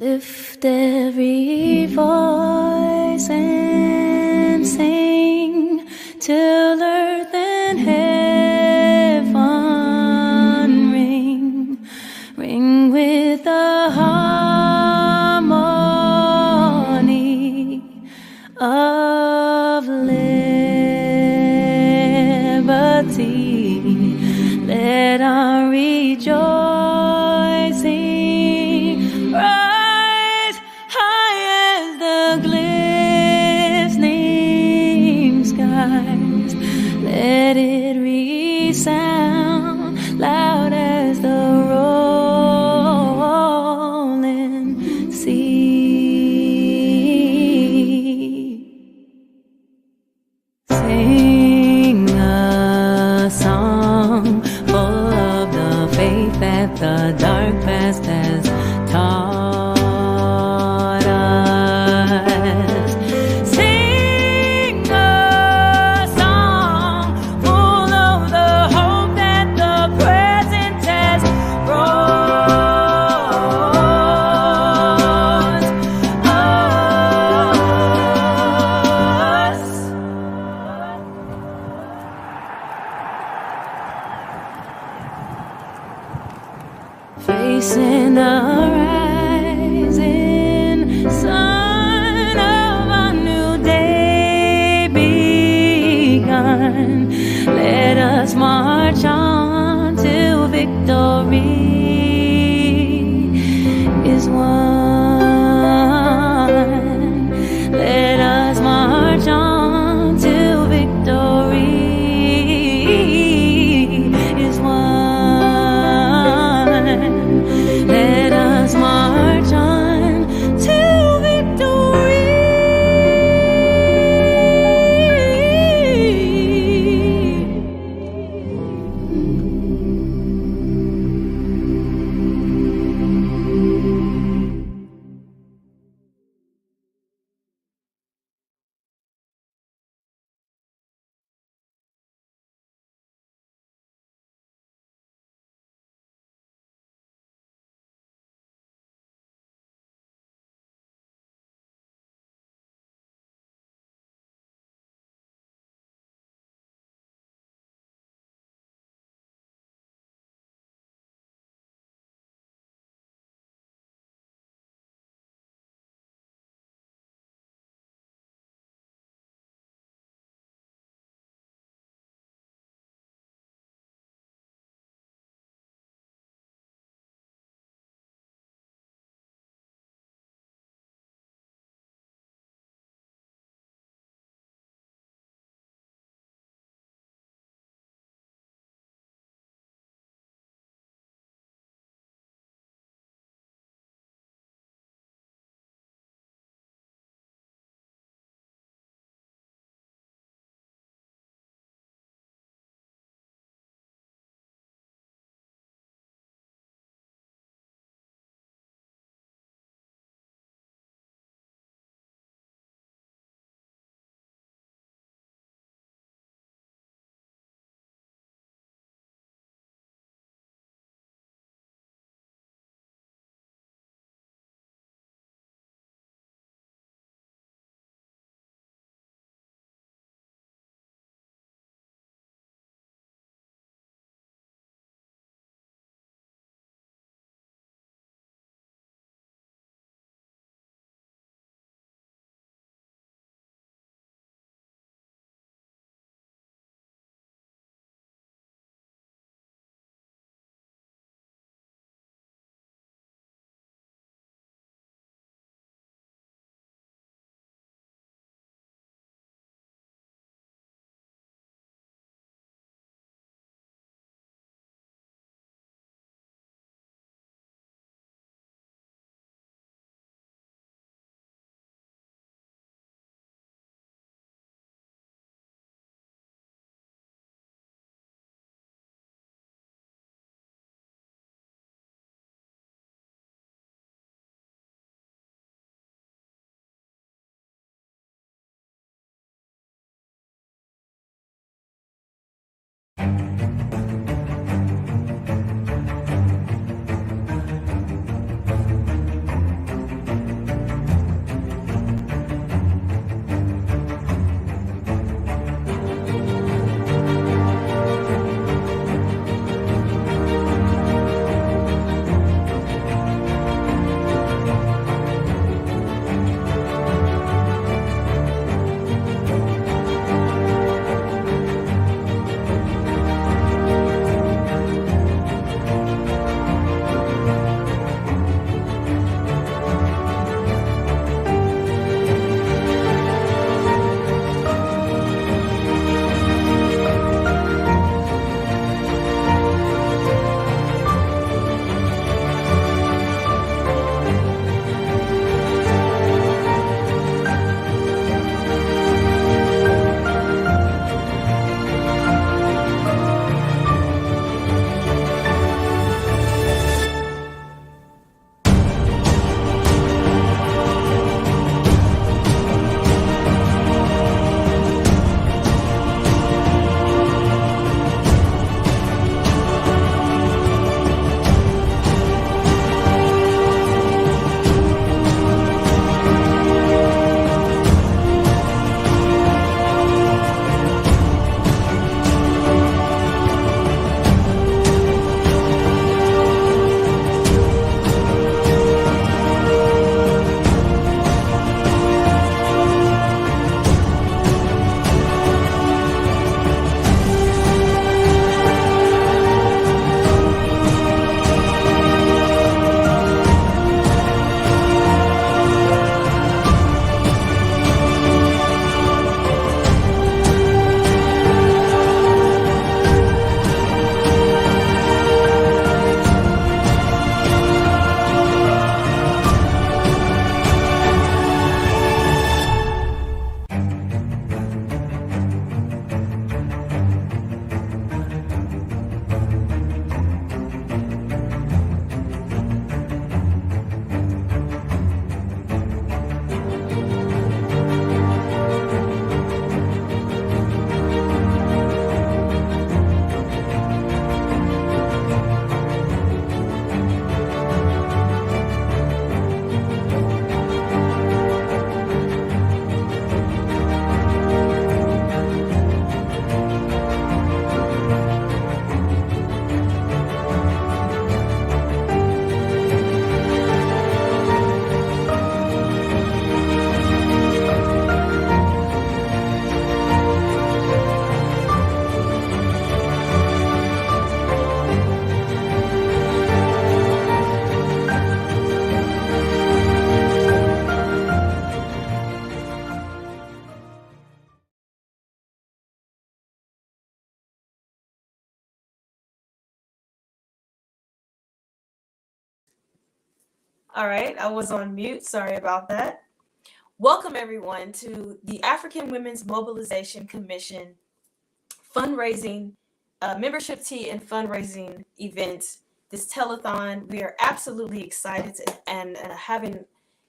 Lift every voice and sing till earth and heaven ring, ring with the harmony of liberty. Let our rejoicing rise high as the glistening skies. Let it resound loud as the rolling sea. Sing a song full of the faith that the dark past has taught us. Sing a song full of the hope that the present has brought us. Facing the rising sun of a new day begun, let us march on till victory is won. Let us march on till victory is won. Let us march on to victory. All right, I was on mute. Sorry about that. Welcome, everyone, to the African Women's Mobilization Commission fundraising, membership tea and fundraising event, this telethon. We are absolutely excited and having,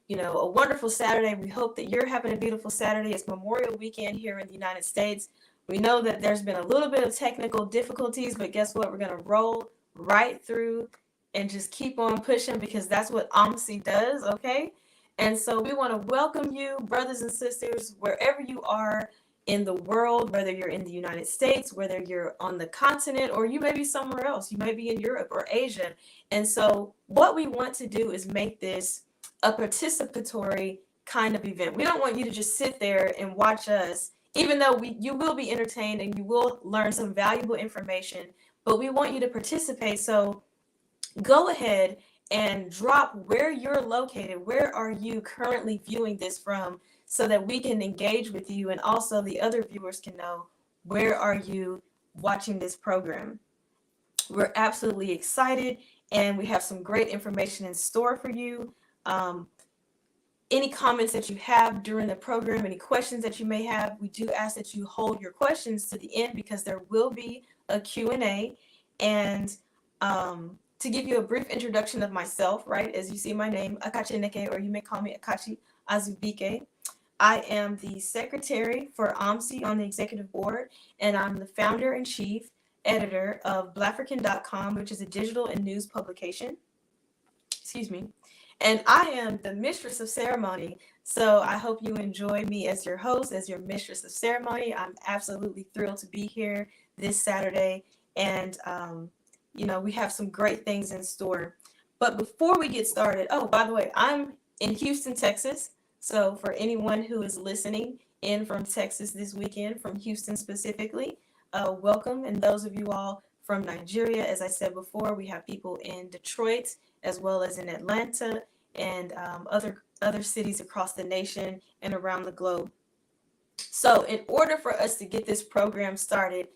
a wonderful Saturday. We hope that you're having a beautiful Saturday. It's Memorial Weekend here in the United States. We know that there's been a little bit of technical difficulties, but guess what? We're going to roll right through and just keep on pushing because that's what AWMC does, okay? And so we want to welcome you, brothers and sisters, wherever you are in the world, whether you're in the United States, whether you're on the continent, or you may be somewhere else. You may be in Europe or Asia. And so what we want to do is make this a participatory kind of event. We don't want you to just sit there and watch us, even though you will be entertained and you will learn some valuable information, but we want you to participate. So go ahead and drop where you're located. Where are you currently viewing this from so that we can engage with you and also the other viewers can know where are you watching this program. We're absolutely excited and we have some great information in store for you. Any comments that you have during the program, any questions that you may have, we do ask that you hold your questions to the end because there will be a Q&A. And to give you a brief introduction of myself, right, as you see my name, Akachi Neke, or you may call me Akachi Azubike. I am the secretary for AWMC on the executive board, and I'm the founder and chief editor of Blafrican.com, which is a digital and news publication. Excuse me. And I am the mistress of ceremony. So I hope you enjoy me as your host, as your mistress of ceremony. I'm absolutely thrilled to be here this Saturday. And, we have some great things in store. But before we get started, oh, by the way, I'm in Houston, Texas. So for anyone who is listening in from Texas this weekend, from Houston specifically, welcome. And those of you all from Nigeria, as I said before, we have people in Detroit as well as in Atlanta and other cities across the nation and around the globe. So in order for us to get this program started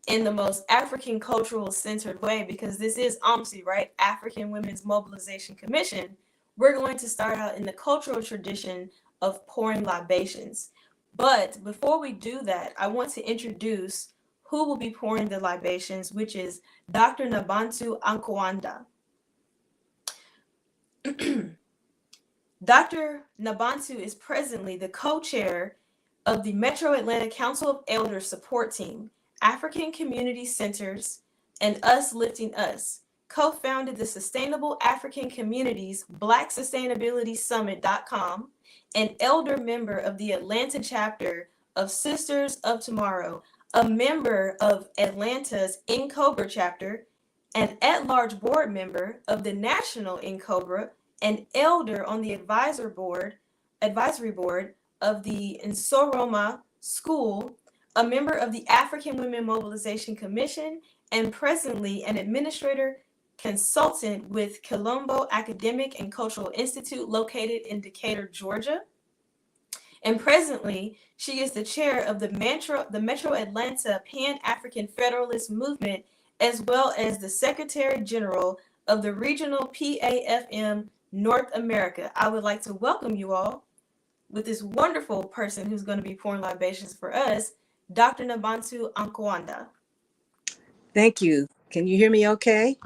in the most African cultural centered way, because this is AWMC, right? African Women's Mobilization Commission, we're going to start out in the cultural tradition of pouring libations. But before we do that, I want to introduce who will be pouring the libations, which is Dr. Nabantu Ankwanda. Dr. Nabantu is presently the co-chair of the Metro Atlanta Council of Elders support team, African Community Centers, and Us Lifting Us, co-founded the Sustainable African Communities Black Sustainability Summit.com, an elder member of the Atlanta chapter of Sisters of Tomorrow, a member of Atlanta's NCOBRA chapter, an at-large board member of the National NCOBRA, an elder on the advisory board of the Nsoroma School, a member of the African Women Mobilization Commission, and presently an administrator consultant with Colombo Academic and Cultural Institute located in Decatur, Georgia. And presently, she is the chair of the Metro Atlanta Pan-African Federalist Movement, as well as the Secretary General of the Regional PAFM North America. I would like to welcome you all with this wonderful person who's going to be pouring libations for us, Dr. Nabantu Ankwanda. Thank you. Can you hear me okay?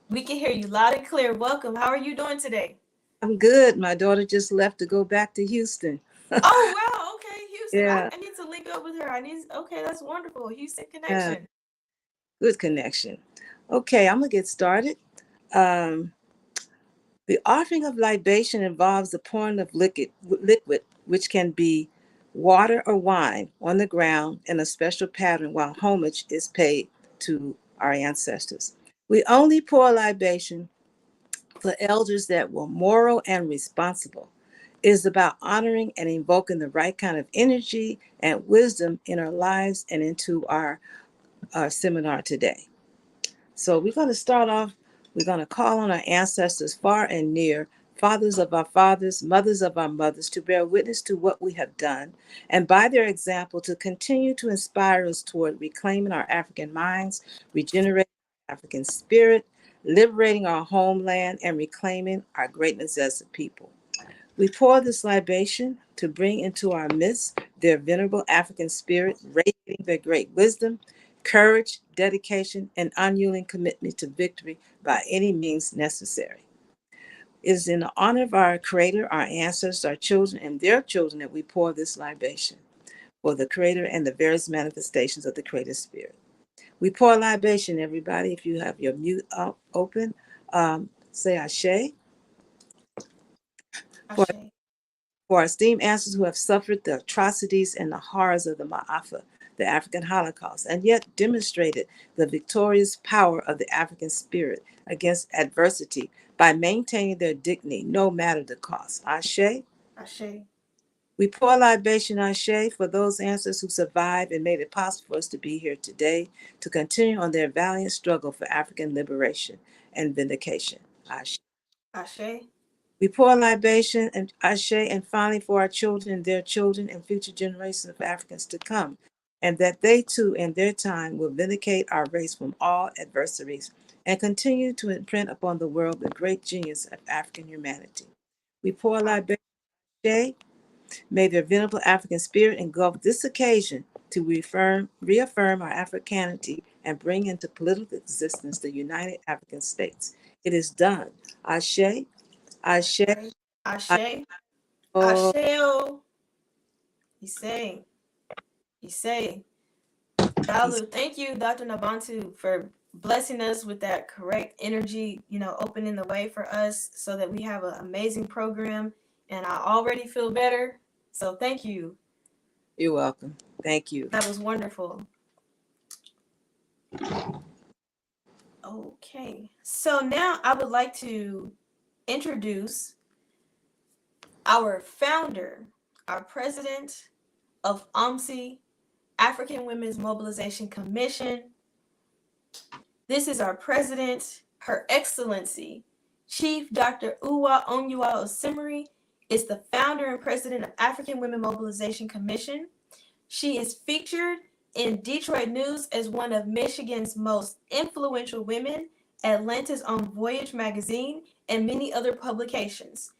We can hear you loud and clear. Welcome. How are you doing today? I'm good. My daughter just left to go back to Houston. Oh, wow. Okay, Houston. Yeah. I need to link up with her. Okay, that's wonderful. Houston connection. Good connection. Okay, I'm going to get started. The offering of libation involves the pouring of liquid, which can be water or wine, on the ground in a special pattern while homage is paid to our ancestors. We only pour libation for elders that were moral and responsible. It is about honoring and invoking the right kind of energy and wisdom in our lives and into our seminar today. So we're going to start off. We're going to call on our ancestors far and near, fathers of our fathers, mothers of our mothers, to bear witness to what we have done, and by their example to continue to inspire us toward reclaiming our African minds, regenerating our African spirit, liberating our homeland and reclaiming our greatness as a people. We pour this libation to bring into our midst their venerable African spirit, radiating their great wisdom, courage, dedication, and unyielding commitment to victory by any means necessary. It is in the honor of our Creator, our ancestors, our children, and their children that we pour this libation for the Creator and the various manifestations of the Creator Spirit. We pour libation, everybody. If you have your mute up, open, say Ashe. For, Ashe. for our esteemed ancestors who have suffered the atrocities and the horrors of the Ma'afa, the African Holocaust, and yet demonstrated the victorious power of the African spirit against adversity by maintaining their dignity no matter the cost. Ashe. Ashe. We pour libation Ashe for those ancestors who survived and made it possible for us to be here today to continue on their valiant struggle for African liberation and vindication. Ashe. Ashe. We pour libation and Ashe and finally for our children and their children and future generations of Africans to come, and that they too in their time will vindicate our race from all adversaries and continue to imprint upon the world the great genius of African humanity. We pour libation Ashe. May their venerable African spirit engulf this occasion to reaffirm our Africanity and bring into political existence the United African States. It is done. Ashe, Ashe, Ashe. Ashe. Asheo. He's saying. He's saying. Dalu, thank you, Dr. Nabantu, for blessing us with that correct energy, opening the way for us so that we have an amazing program. And I already feel better. So thank you. You're welcome. Thank you. That was wonderful. Okay. So now I would like to introduce our founder, our president of AWMC, African Women's Mobilization Commission. This is our president, Her Excellency, Chief Dr. Uwa Onyiwa Osimiri, is the founder and president of African Women Mobilization Commission. She is featured in Detroit News as one of Michigan's most influential women, Atlanta's own Voyage magazine, and many other publications.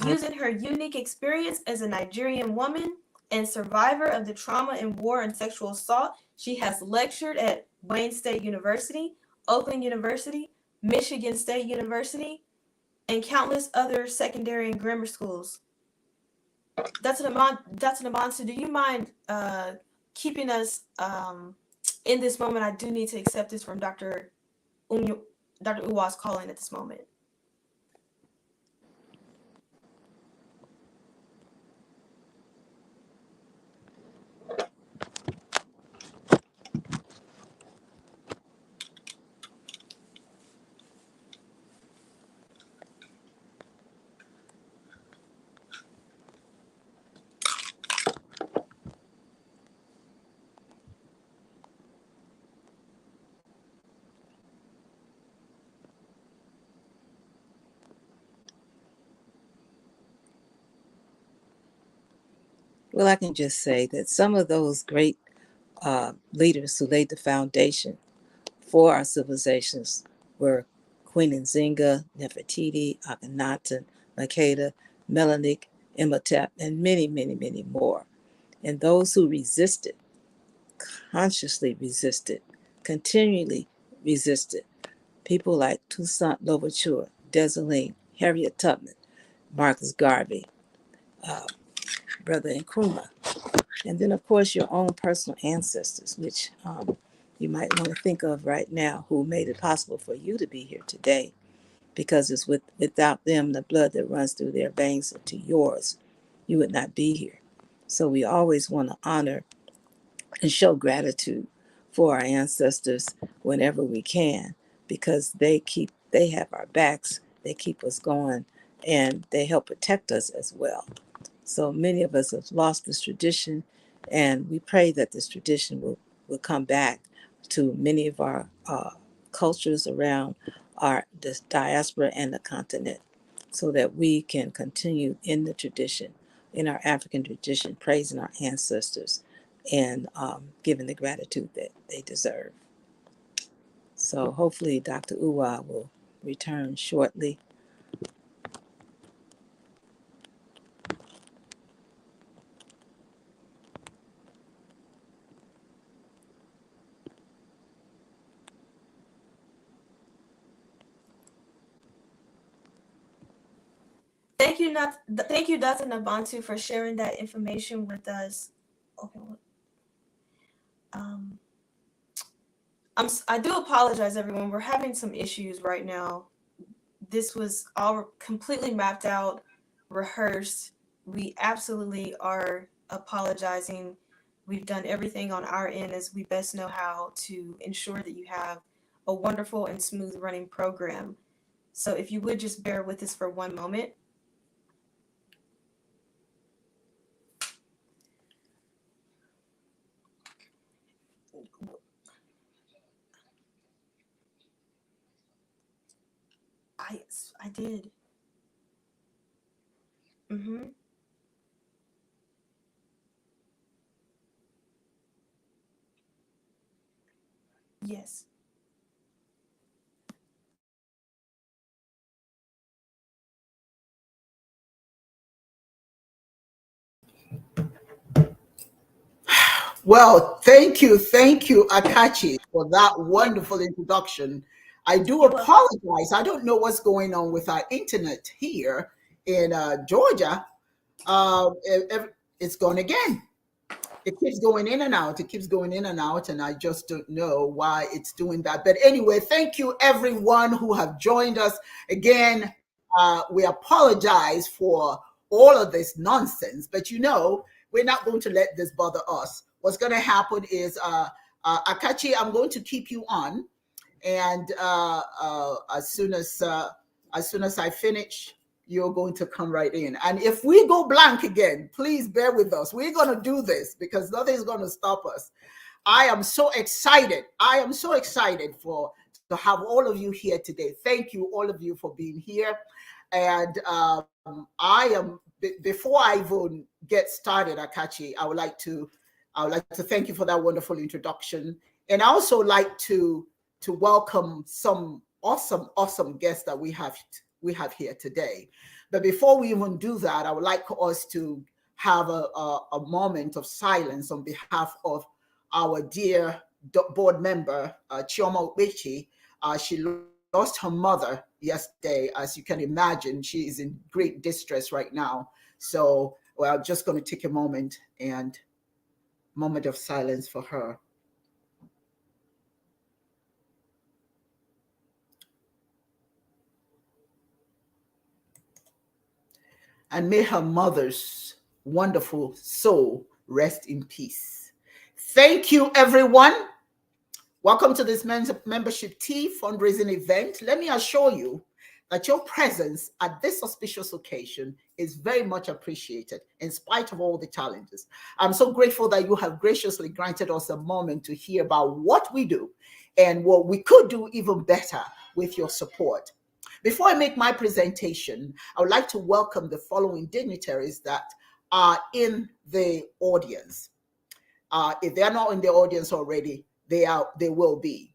Using her unique experience as a Nigerian woman and survivor of the trauma and war and sexual assault, she has lectured at Wayne State University, Oakland University, Michigan State University, and countless other secondary and grammar schools. Dr. Namansu, do you mind keeping us in this moment? I do need to accept this from Dr. Uwa's calling at this moment. Well, I can just say that some of those great leaders who laid the foundation for our civilizations were Queen Nzinga, Nefertiti, Akhenaten, Makeda, Melanik, Imhotep, and many, many, many more. And those who resisted, consciously resisted, continually resisted, people like Toussaint Louverture, Dessalines, Harriet Tubman, Marcus Garvey, Brother Nkrumah, and then, of course, your own personal ancestors, which you might want to think of right now, who made it possible for you to be here today, because it's without them, the blood that runs through their veins into yours, you would not be here. So we always want to honor and show gratitude for our ancestors whenever we can, because they have our backs, they keep us going, and they help protect us as well. So many of us have lost this tradition, and we pray that this tradition will come back to many of our cultures around this diaspora and the continent, so that we can continue in the tradition, in our African tradition, praising our ancestors and giving the gratitude that they deserve. So hopefully Dr. Uwa will return shortly. Thank you, Dr. Nabantu, for sharing that information with us. Okay, um, I do apologize, everyone. We're having some issues right now. This was all completely mapped out, rehearsed. We absolutely are apologizing. We've done everything on our end as we best know how to ensure that you have a wonderful and smooth running program. So if you would just bear with us for one moment. I did. Mm-hmm. Yes. Well, thank you, Akachi, for that wonderful introduction. I do You're welcome. apologize. I don't know what's going on with our internet here in Georgia. It's gone again. It keeps going in and out. It keeps going in and out, and I just don't know why it's doing that. But anyway, thank you everyone who have joined us again. We apologize for all of this nonsense, but we're not going to let this bother us. What's going to happen is, Akachi, I'm going to keep you on, and as soon as I finish, you're going to come right in. And if we go blank again, please bear with us. We're going to do this because nothing's going to stop us. I am so excited. I am so excited to have all of you here today. Thank you, all of you, for being here. And before I even get started, Akachi, I would like to thank you for that wonderful introduction. And I also like to welcome some awesome guests that we have here today. But before we even do that, I would like us to have a moment of silence on behalf of our dear board member, Chioma Ubechi. She lost her mother yesterday. As you can imagine, she is in great distress right now. So we're just going to take a moment of silence for her. And may her mother's wonderful soul rest in peace. Thank you, everyone. Welcome to this membership tea fundraising event. Let me assure you that your presence at this auspicious occasion is very much appreciated in spite of all the challenges. I'm so grateful that you have graciously granted us a moment to hear about what we do and what we could do even better with your support. Before I make my presentation, I would like to welcome the following dignitaries that are in the audience. If they're not in the audience already, they will be.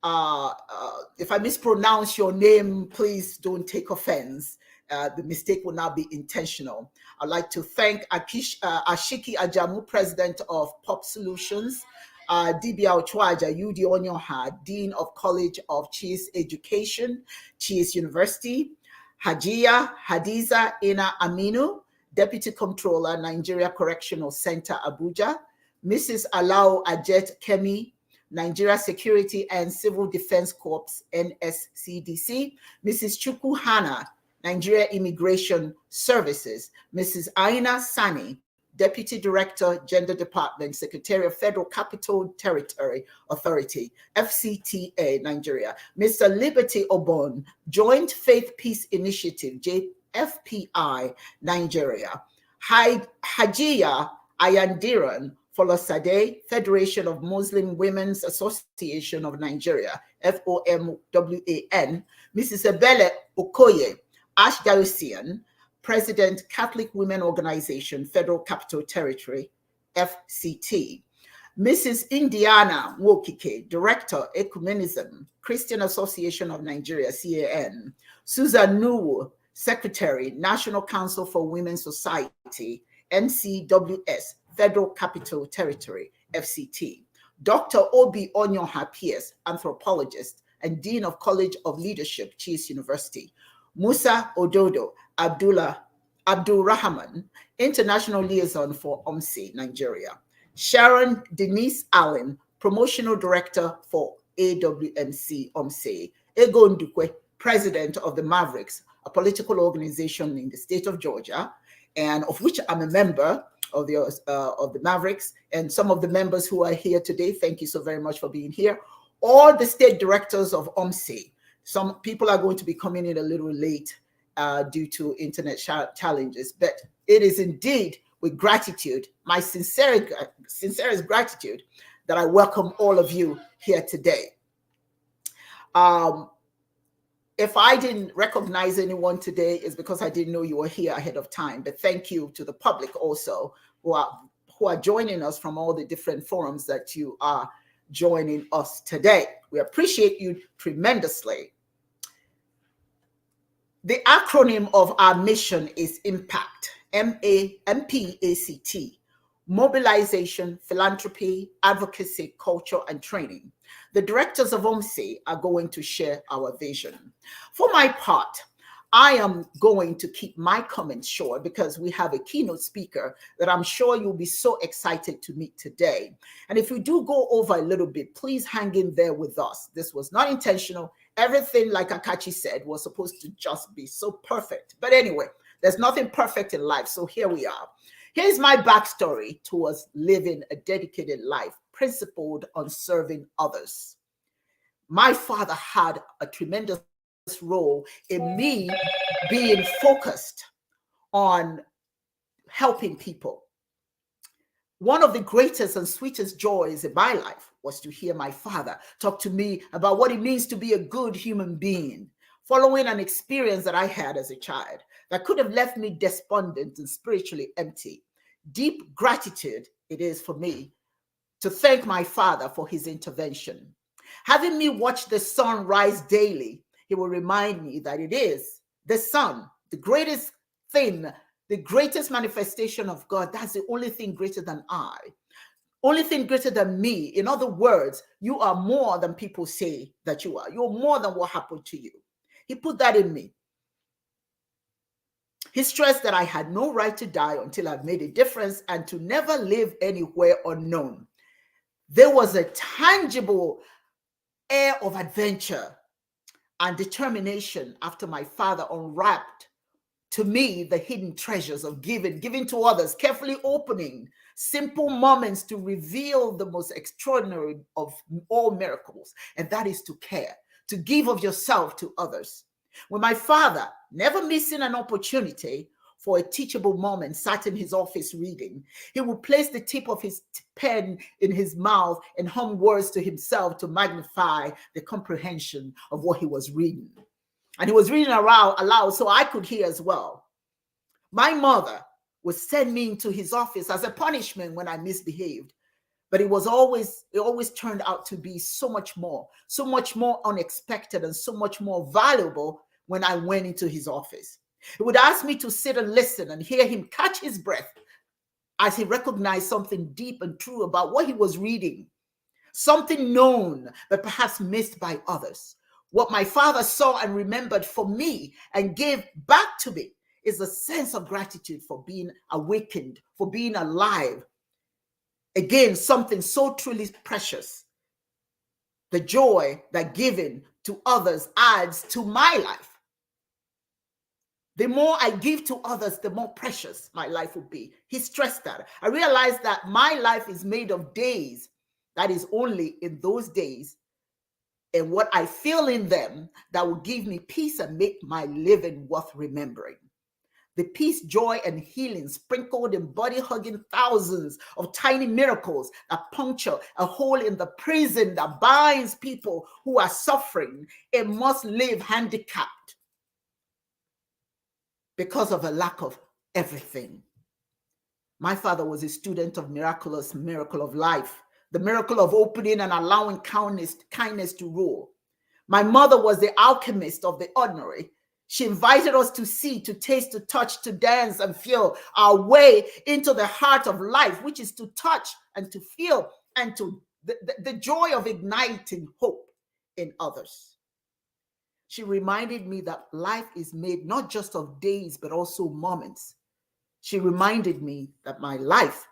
If I mispronounce your name, please don't take offense. The mistake will not be intentional. I'd like to thank Ashiki Ajamu, President of Pop Solutions, Dibia Ochwaja Yudi Onyoha, Dean of College of Chiefs Education, Chiefs University, Hajia Hadiza Ina Aminu, Deputy Comptroller, Nigeria Correctional Center, Abuja, Mrs. Alao Ajet Kemi, Nigeria Security and Civil Defense Corps, NSCDC, Mrs. Chukwu Hana, Nigeria Immigration Services, Mrs. Aina Sani, Deputy Director, Gender Department, Secretary of Federal Capital Territory Authority, FCTA, Nigeria, Mr. Liberty Obon, Joint Faith Peace Initiative, JFPI, Nigeria, Hajia Ayandiran, Folosade, Federation of Muslim Women's Association of Nigeria, FOMWAN, Mrs. Ebele Okoye, Archdiocese, President, Catholic Women Organization, Federal Capital Territory, FCT, Mrs. Indiana Wokike, Director, Ecumenism, Christian Association of Nigeria, CAN. Susan Nuwu, Secretary, National Council for Women's Society, NCWS, Federal Capital Territory, FCT. Dr. Obi Onyoha Pierce, anthropologist and Dean of College of Leadership, Chiefs University. Musa Ododo Abdul Rahman, International Liaison for AWMC, Nigeria. Sharon Denise Allen, Promotional Director for AWMC, AWMC. Ego Ndukwe, President of the Mavericks, a political organization in the state of Georgia, and of which I'm a member of the Mavericks, and some of the members who are here today, thank you so very much for being here. All the state directors of AWMC. Some people are going to be coming in a little late due to internet challenges, but it is indeed with gratitude, my sincerest gratitude, that I welcome all of you here today. If I didn't recognize anyone today, it's because I didn't know you were here ahead of time. But thank you to the public also who are joining us from all the different forums that you are joining us today. We appreciate you tremendously. The acronym of our mission is IMPACT, M-A-M-P-A-C-T, Mobilization, Philanthropy, Advocacy, Culture, and Training. The directors of AWMC are going to share our vision. For my part, I am going to keep my comments short because we have a keynote speaker that I'm sure you'll be so excited to meet today. And if we do go over a little bit, please hang in there with us. This was not intentional. Everything, like Akachi said, was supposed to just be so perfect. But anyway, there's nothing perfect in life. So here we are. Here's my backstory towards living a dedicated life, principled on serving others. My father had a tremendous role in me being focused on helping people. One of the greatest and sweetest joys in my life was to hear my father talk to me about what it means to be a good human being, following an experience that I had as a child that could have left me despondent and spiritually empty. Deep gratitude it is for me to thank my father for his intervention. Having me watch the sun rise daily, he will remind me that it is the sun, the greatest thing, the greatest manifestation of God. That's the only thing greater than I, only thing greater than me. In other words, you are more than people say that you are. You're more than what happened to you. He put that in me. He stressed that I had no right to die until I've made a difference and to never live anywhere unknown. There was a tangible air of adventure and determination after my father unwrapped to me the hidden treasures of giving to others, carefully opening simple moments to reveal the most extraordinary of all miracles, and that is to care, to give of yourself to others. When my father, never missing an opportunity for a teachable moment, sat in his office reading, he would place the tip of his pen in his mouth and hum words to himself to magnify the comprehension of what he was reading. And he was reading aloud so I could hear as well. My mother would send me into his office as a punishment when I misbehaved. But it always turned out to be so much more unexpected and so much more valuable when I went into his office. He would ask me to sit and listen and hear him catch his breath as he recognized something deep and true about what he was reading, something known but perhaps missed by others. What my father saw and remembered for me and gave back to me is a sense of gratitude for being awakened, for being alive. Again, something so truly precious. The joy that giving to others adds to my life. The more I give to others, the more precious my life will be. He stressed that. I realized that my life is made of days. That is only in those days and what I feel in them that will give me peace and make my living worth remembering. The peace, joy, and healing sprinkled in body-hugging thousands of tiny miracles that puncture a hole in the prison that binds people who are suffering and must live handicapped because of a lack of everything. My father was a student of miracle of life, the miracle of opening and allowing kindness to rule. My mother was the alchemist of the ordinary. She invited us to see, to taste, to touch, to dance and feel our way into the heart of life, which is to touch and to feel and to the joy of igniting hope in others. She reminded me that life is made not just of days, but also moments. She reminded me that my life,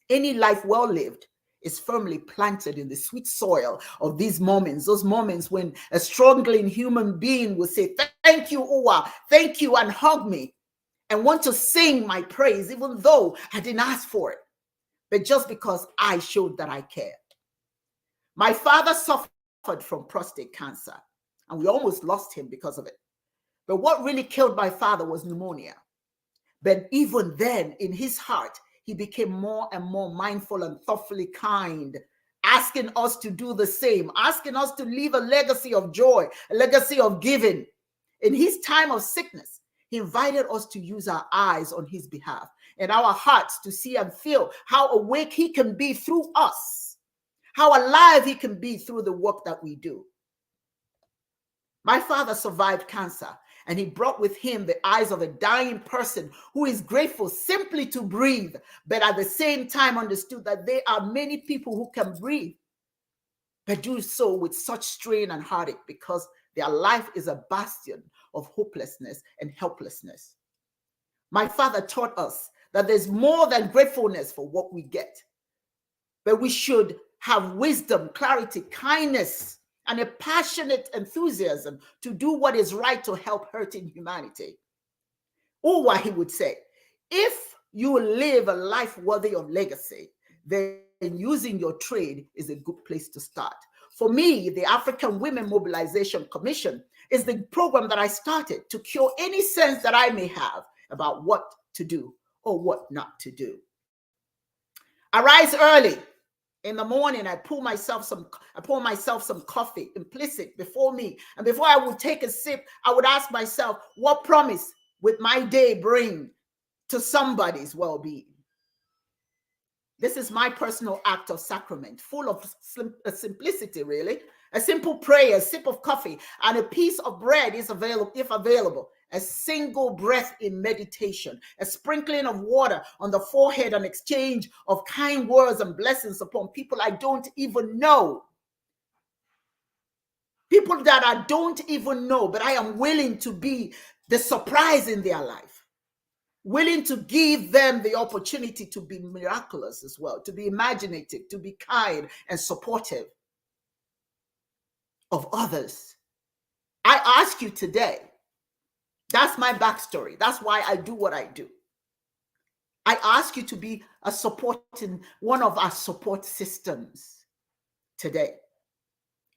any life well lived, is firmly planted in the sweet soil of these moments, those moments when a struggling human being will say, thank you, Uwa, thank you, and hug me, and want to sing my praise, even though I didn't ask for it, but just because I showed that I cared. My father suffered from prostate cancer, and we almost lost him because of it. But what really killed my father was pneumonia. But even then, in his heart, he became more and more mindful and thoughtfully kind, asking us to do the same, asking us to leave a legacy of joy, a legacy of giving. In his time of sickness, he invited us to use our eyes on his behalf and our hearts to see and feel how awake he can be through us, how alive he can be through the work that we do. My father survived cancer, and he brought with him the eyes of a dying person who is grateful simply to breathe, but at the same time understood that there are many people who can breathe, but do so with such strain and heartache because their life is a bastion of hopelessness and helplessness. My father taught us that there's more than gratefulness for what we get, but we should have wisdom, clarity, kindness, and a passionate enthusiasm to do what is right to help hurting humanity. Or what he would say, if you live a life worthy of legacy, then using your trade is a good place to start. For me, the African Women Mobilization Commission is the program that I started to cure any sense that I may have about what to do or what not to do. I rise early. In the morning, I pour myself some coffee implicit before me. And before I would take a sip, I would ask myself, what promise would my day bring to somebody's well-being? This is my personal act of sacrament, full of simplicity, really. A simple prayer, a sip of coffee, and a piece of bread is available, if available. A single breath in meditation, a sprinkling of water on the forehead, an exchange of kind words and blessings upon people I don't even know. People that I don't even know, but I am willing to be the surprise in their life. Willing to give them the opportunity to be miraculous as well, to be imaginative, to be kind and supportive of others. I ask you today, that's my backstory. That's why I do what I do. I ask you to be a support in one of our support systems today.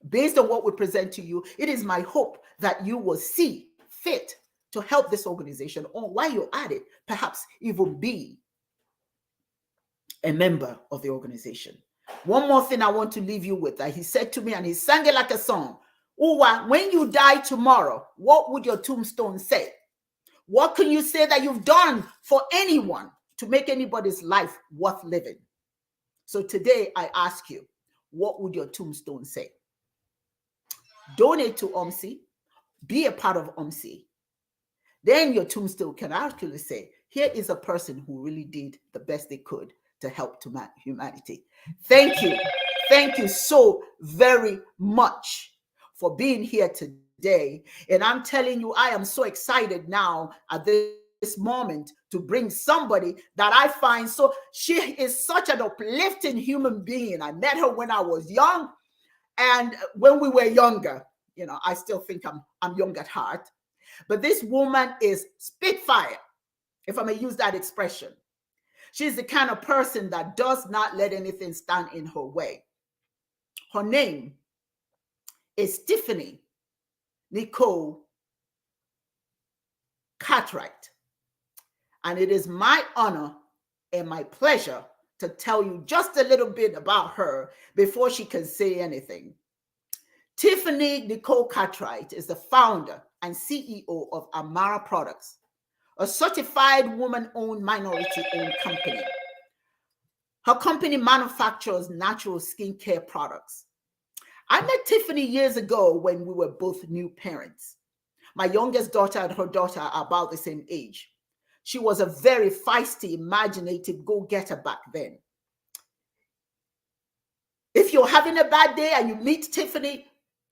Based on what we present to you, it is my hope that you will see fit to help this organization, or while you're at it, perhaps even be a member of the organization. One more thing I want to leave you with that he said to me, and he sang it like a song. Uwa, when you die tomorrow, what would your tombstone say? What can you say that you've done for anyone to make anybody's life worth living? So today I ask you, what would your tombstone say? Donate to AWMC, be a part of AWMC. Then your tombstone can actually say, here is a person who really did the best they could to help humanity. Thank you. Thank you so very much for being here today. And I'm telling you, I am so excited now at this moment to bring somebody that I find so, she is such an uplifting human being. I met her when I was young, and when we were younger, you know, I still think I'm young at heart, but this woman is spitfire, if I may use that expression. She's the kind of person that does not let anything stand in her way. Her name is Tiffany Nicole Cartwright. And it is my honor and my pleasure to tell you just a little bit about her before she can say anything. Tiffany Nicole Cartwright is the founder and CEO of Amara Products, a certified woman-owned, minority-owned company. Her company manufactures natural skincare products. I met Tiffany years ago when we were both new parents. My youngest daughter and her daughter are about the same age. She was a very feisty, imaginative go-getter back then. If you're having a bad day and you meet Tiffany,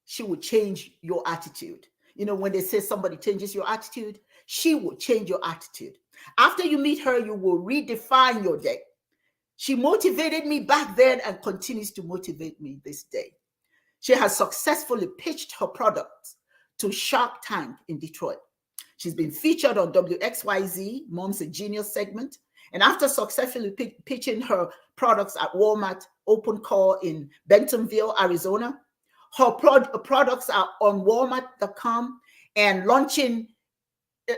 she will change your attitude. You know, when they say somebody changes your attitude, she will change your attitude. After you meet her, you will redefine your day. She motivated me back then and continues to motivate me this day. She has successfully pitched her products to Shark Tank in Detroit. She's been featured on WXYZ, Mom's a Genius segment. And after successfully pitching her products at Walmart Open Call in Bentonville, Arizona, her products are on Walmart.com and launching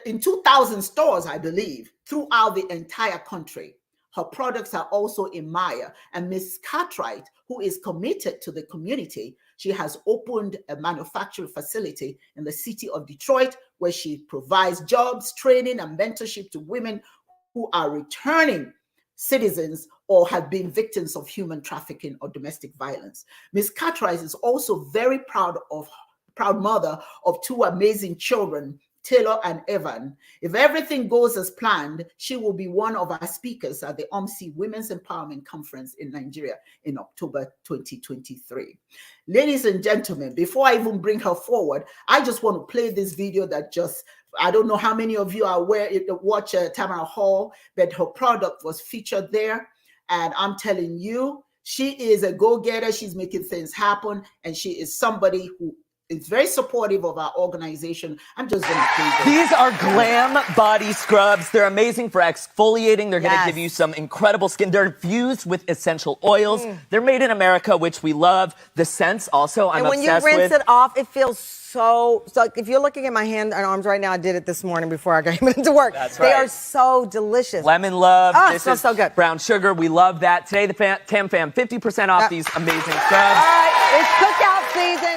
in 2,000 stores, I believe, throughout the entire country. Her products are also in Maya. And Miss Cartwright, who is committed to the community, she has opened a manufacturing facility in the city of Detroit where she provides jobs, training, and mentorship to women who are returning citizens or have been victims of human trafficking or domestic violence. Ms. Cartwright is also very proud mother of two amazing children, Taylor and Evan. If everything goes as planned, she will be one of our speakers at the AWMC Women's Empowerment Conference in Nigeria in October 2023. Ladies and gentlemen, before I even bring her forward, I just want to play this video that I don't know how many of you are aware, watch Tamara Hall, but her product was featured there. And I'm telling you, she is a go-getter. She's making things happen. And she is somebody who is very supportive of our organization. I'm just going to play this. These are Glam Body Scrubs. They're amazing for exfoliating. They're going to give you some incredible skin. They're infused with essential oils. They're made in America, which we love. The scents also, I'm obsessed with. And when you rinse it off, it feels so if you're looking at my hand and arms right now, I did it this morning before I came into work. That's right. They are so delicious. Lemon love. Oh, this so good. Brown sugar. We love that. Today, the Tam Fam, 50% off these amazing scrubs. All right, it's cookout season.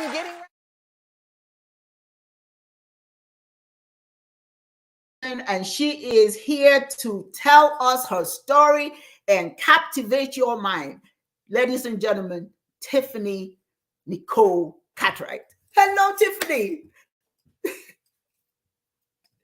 And she is here to tell us her story and captivate your mind. Ladies and gentlemen, Tiffany Nicole Cartwright. Hello, Tiffany.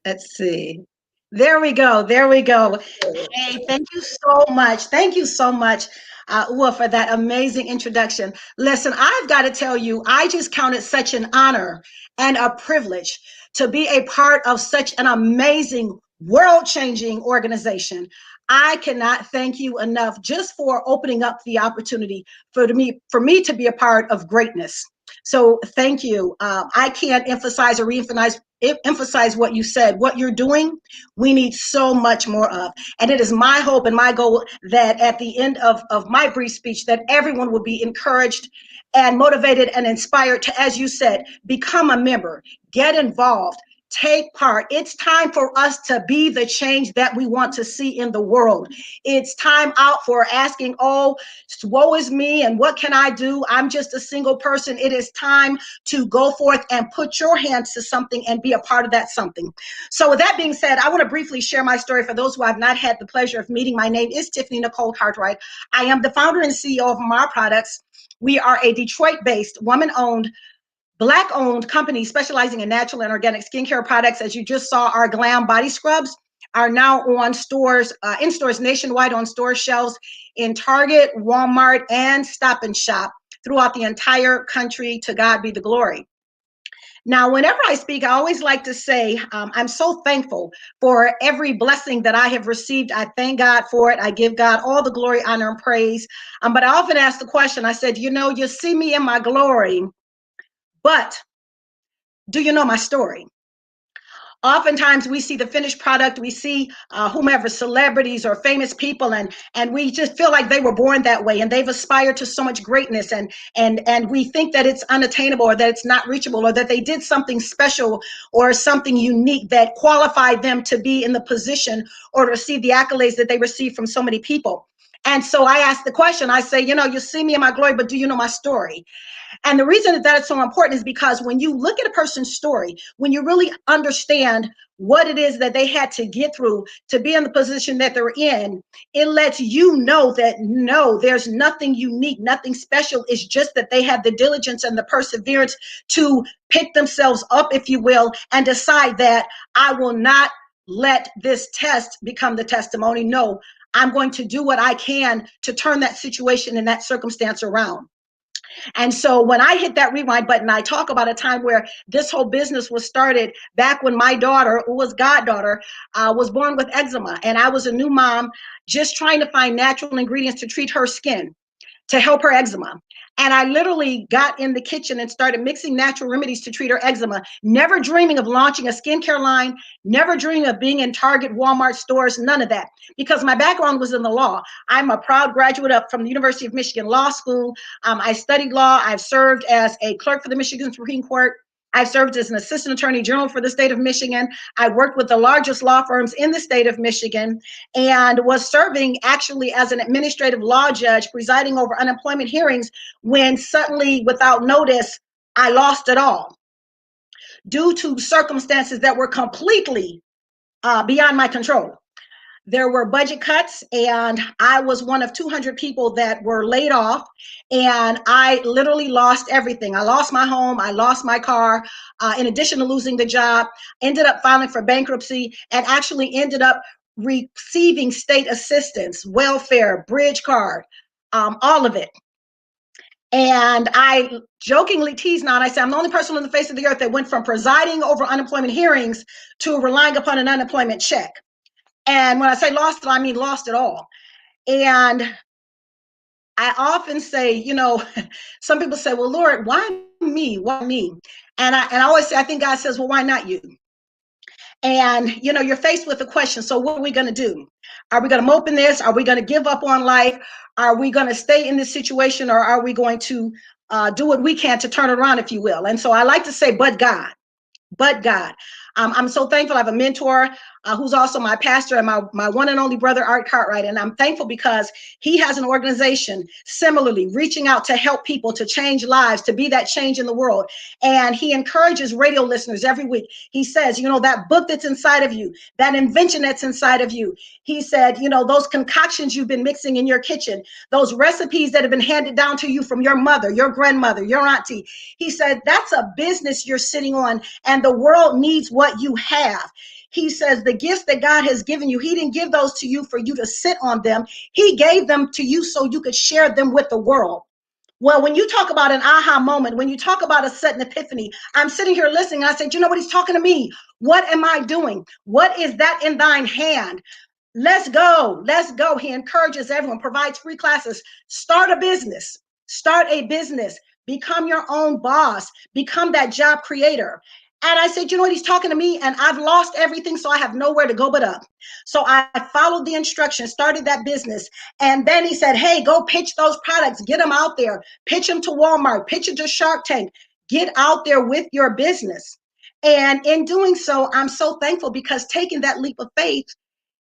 Let's see. There we go. There we go. Hey, thank you so much. Thank you so much, Ua, for that amazing introduction. Listen, I've got to tell you, I just count it such an honor and a privilege to be a part of such an amazing, world-changing organization. I cannot thank you enough just for opening up the opportunity for me to be a part of greatness. So thank you. I can't emphasize or re-emphasize what you said. What you're doing, we need so much more of. And it is my hope and my goal that at the end of my brief speech, that everyone will be encouraged and motivated and inspired to, as you said, become a member, get involved, take part. It's time for us to be the change that we want to see in the world. It's time out for asking, oh, woe is me and what can I do? I'm just a single person. It is time to go forth and put your hands to something and be a part of that something. So with that being said, I want to briefly share my story for those who have not had the pleasure of meeting. My name is Tiffany Nicole Cartwright. I am the founder and CEO of Mar Products. We are a Detroit-based, woman-owned, Black-owned company specializing in natural and organic skincare products. As you just saw, our Glam Body Scrubs are now on stores, in stores nationwide, on store shelves in Target, Walmart, and Stop and Shop throughout the entire country. To God be the glory. Now, whenever I speak, I always like to say I'm so thankful for every blessing that I have received. I thank God for it. I give God all the glory, honor, and praise. But I often ask the question, I said, you know, you see me in my glory, but do you know my story? Oftentimes we see the finished product, we see whomever, celebrities or famous people, and we just feel like they were born that way and they've aspired to so much greatness, and we think that it's unattainable or that it's not reachable or that they did something special or something unique that qualified them to be in the position or to receive the accolades that they receive from so many people. And so I asked the question, I say, you see me in my glory, but do you know my story? And the reason that it's so important is because when you look at a person's story, when you really understand what it is that they had to get through to be in the position that they're in, it lets you know that no, there's nothing unique, nothing special. It's just that they had the diligence and the perseverance to pick themselves up, if you will, and decide that I will not let this test become the testimony. No, I'm going to do what I can to turn that situation and that circumstance around. And so when I hit that rewind button, I talk about a time where this whole business was started back when my daughter, who was goddaughter, was born with eczema. And I was a new mom just trying to find natural ingredients to treat her skin, to help her eczema. And I literally got in the kitchen and started mixing natural remedies to treat her eczema, never dreaming of launching a skincare line, never dreaming of being in Target, Walmart stores, none of that, because my background was in the law. I'm a proud graduate from the University of Michigan Law School. I studied law. I've served as a clerk for the Michigan Supreme Court. I've served as an assistant attorney general for the state of Michigan. I worked with the largest law firms in the state of Michigan and was serving actually as an administrative law judge presiding over unemployment hearings when suddenly, without notice, I lost it all due to circumstances that were completely beyond my control. There were budget cuts, and I was one of 200 people that were laid off, and I literally lost everything. I lost my home, I lost my car, in addition to losing the job, ended up filing for bankruptcy, and actually ended up receiving state assistance, welfare, bridge card, all of it. And I jokingly tease now, and I say, I'm the only person on the face of the earth that went from presiding over unemployment hearings to relying upon an unemployment check. And when I say lost it, I mean lost it all. And I often say, some people say, well, Lord, why me? Why me? And I always say, I think God says, well, why not you? And, you're faced with a question. So what are we going to do? Are we going to mope in this? Are we going to give up on life? Are we going to stay in this situation? Or are we going to do what we can to turn it around, if you will? And so I like to say, but God. But God. I'm so thankful. I have a mentor who's also my pastor and my one and only brother, Art Cartwright. And I'm thankful because he has an organization similarly reaching out to help people, to change lives, to be that change in the world. And he encourages radio listeners every week. He says, that book that's inside of you, that invention that's inside of you. He said, those concoctions you've been mixing in your kitchen, those recipes that have been handed down to you from your mother, your grandmother, your auntie. He said, that's a business you're sitting on, and the world needs what you have. He says the gifts that God has given you, he didn't give those to you for you to sit on them. He gave them to you so you could share them with the world. Well, when you talk about an aha moment, when you talk about a sudden epiphany, I'm sitting here listening. I said, you know what? He's talking to me. What am I doing? What is that in thine hand? Let's go. Let's go. He encourages everyone, provides free classes. Start a business. Start a business. Become your own boss. Become that job creator. And I said, you know what? He's talking to me, and I've lost everything, so I have nowhere to go but up. So I followed the instructions, started that business. And then he said, hey, go pitch those products. Get them out there. Pitch them to Walmart. Pitch it to Shark Tank. Get out there with your business. And in doing so, I'm so thankful because taking that leap of faith,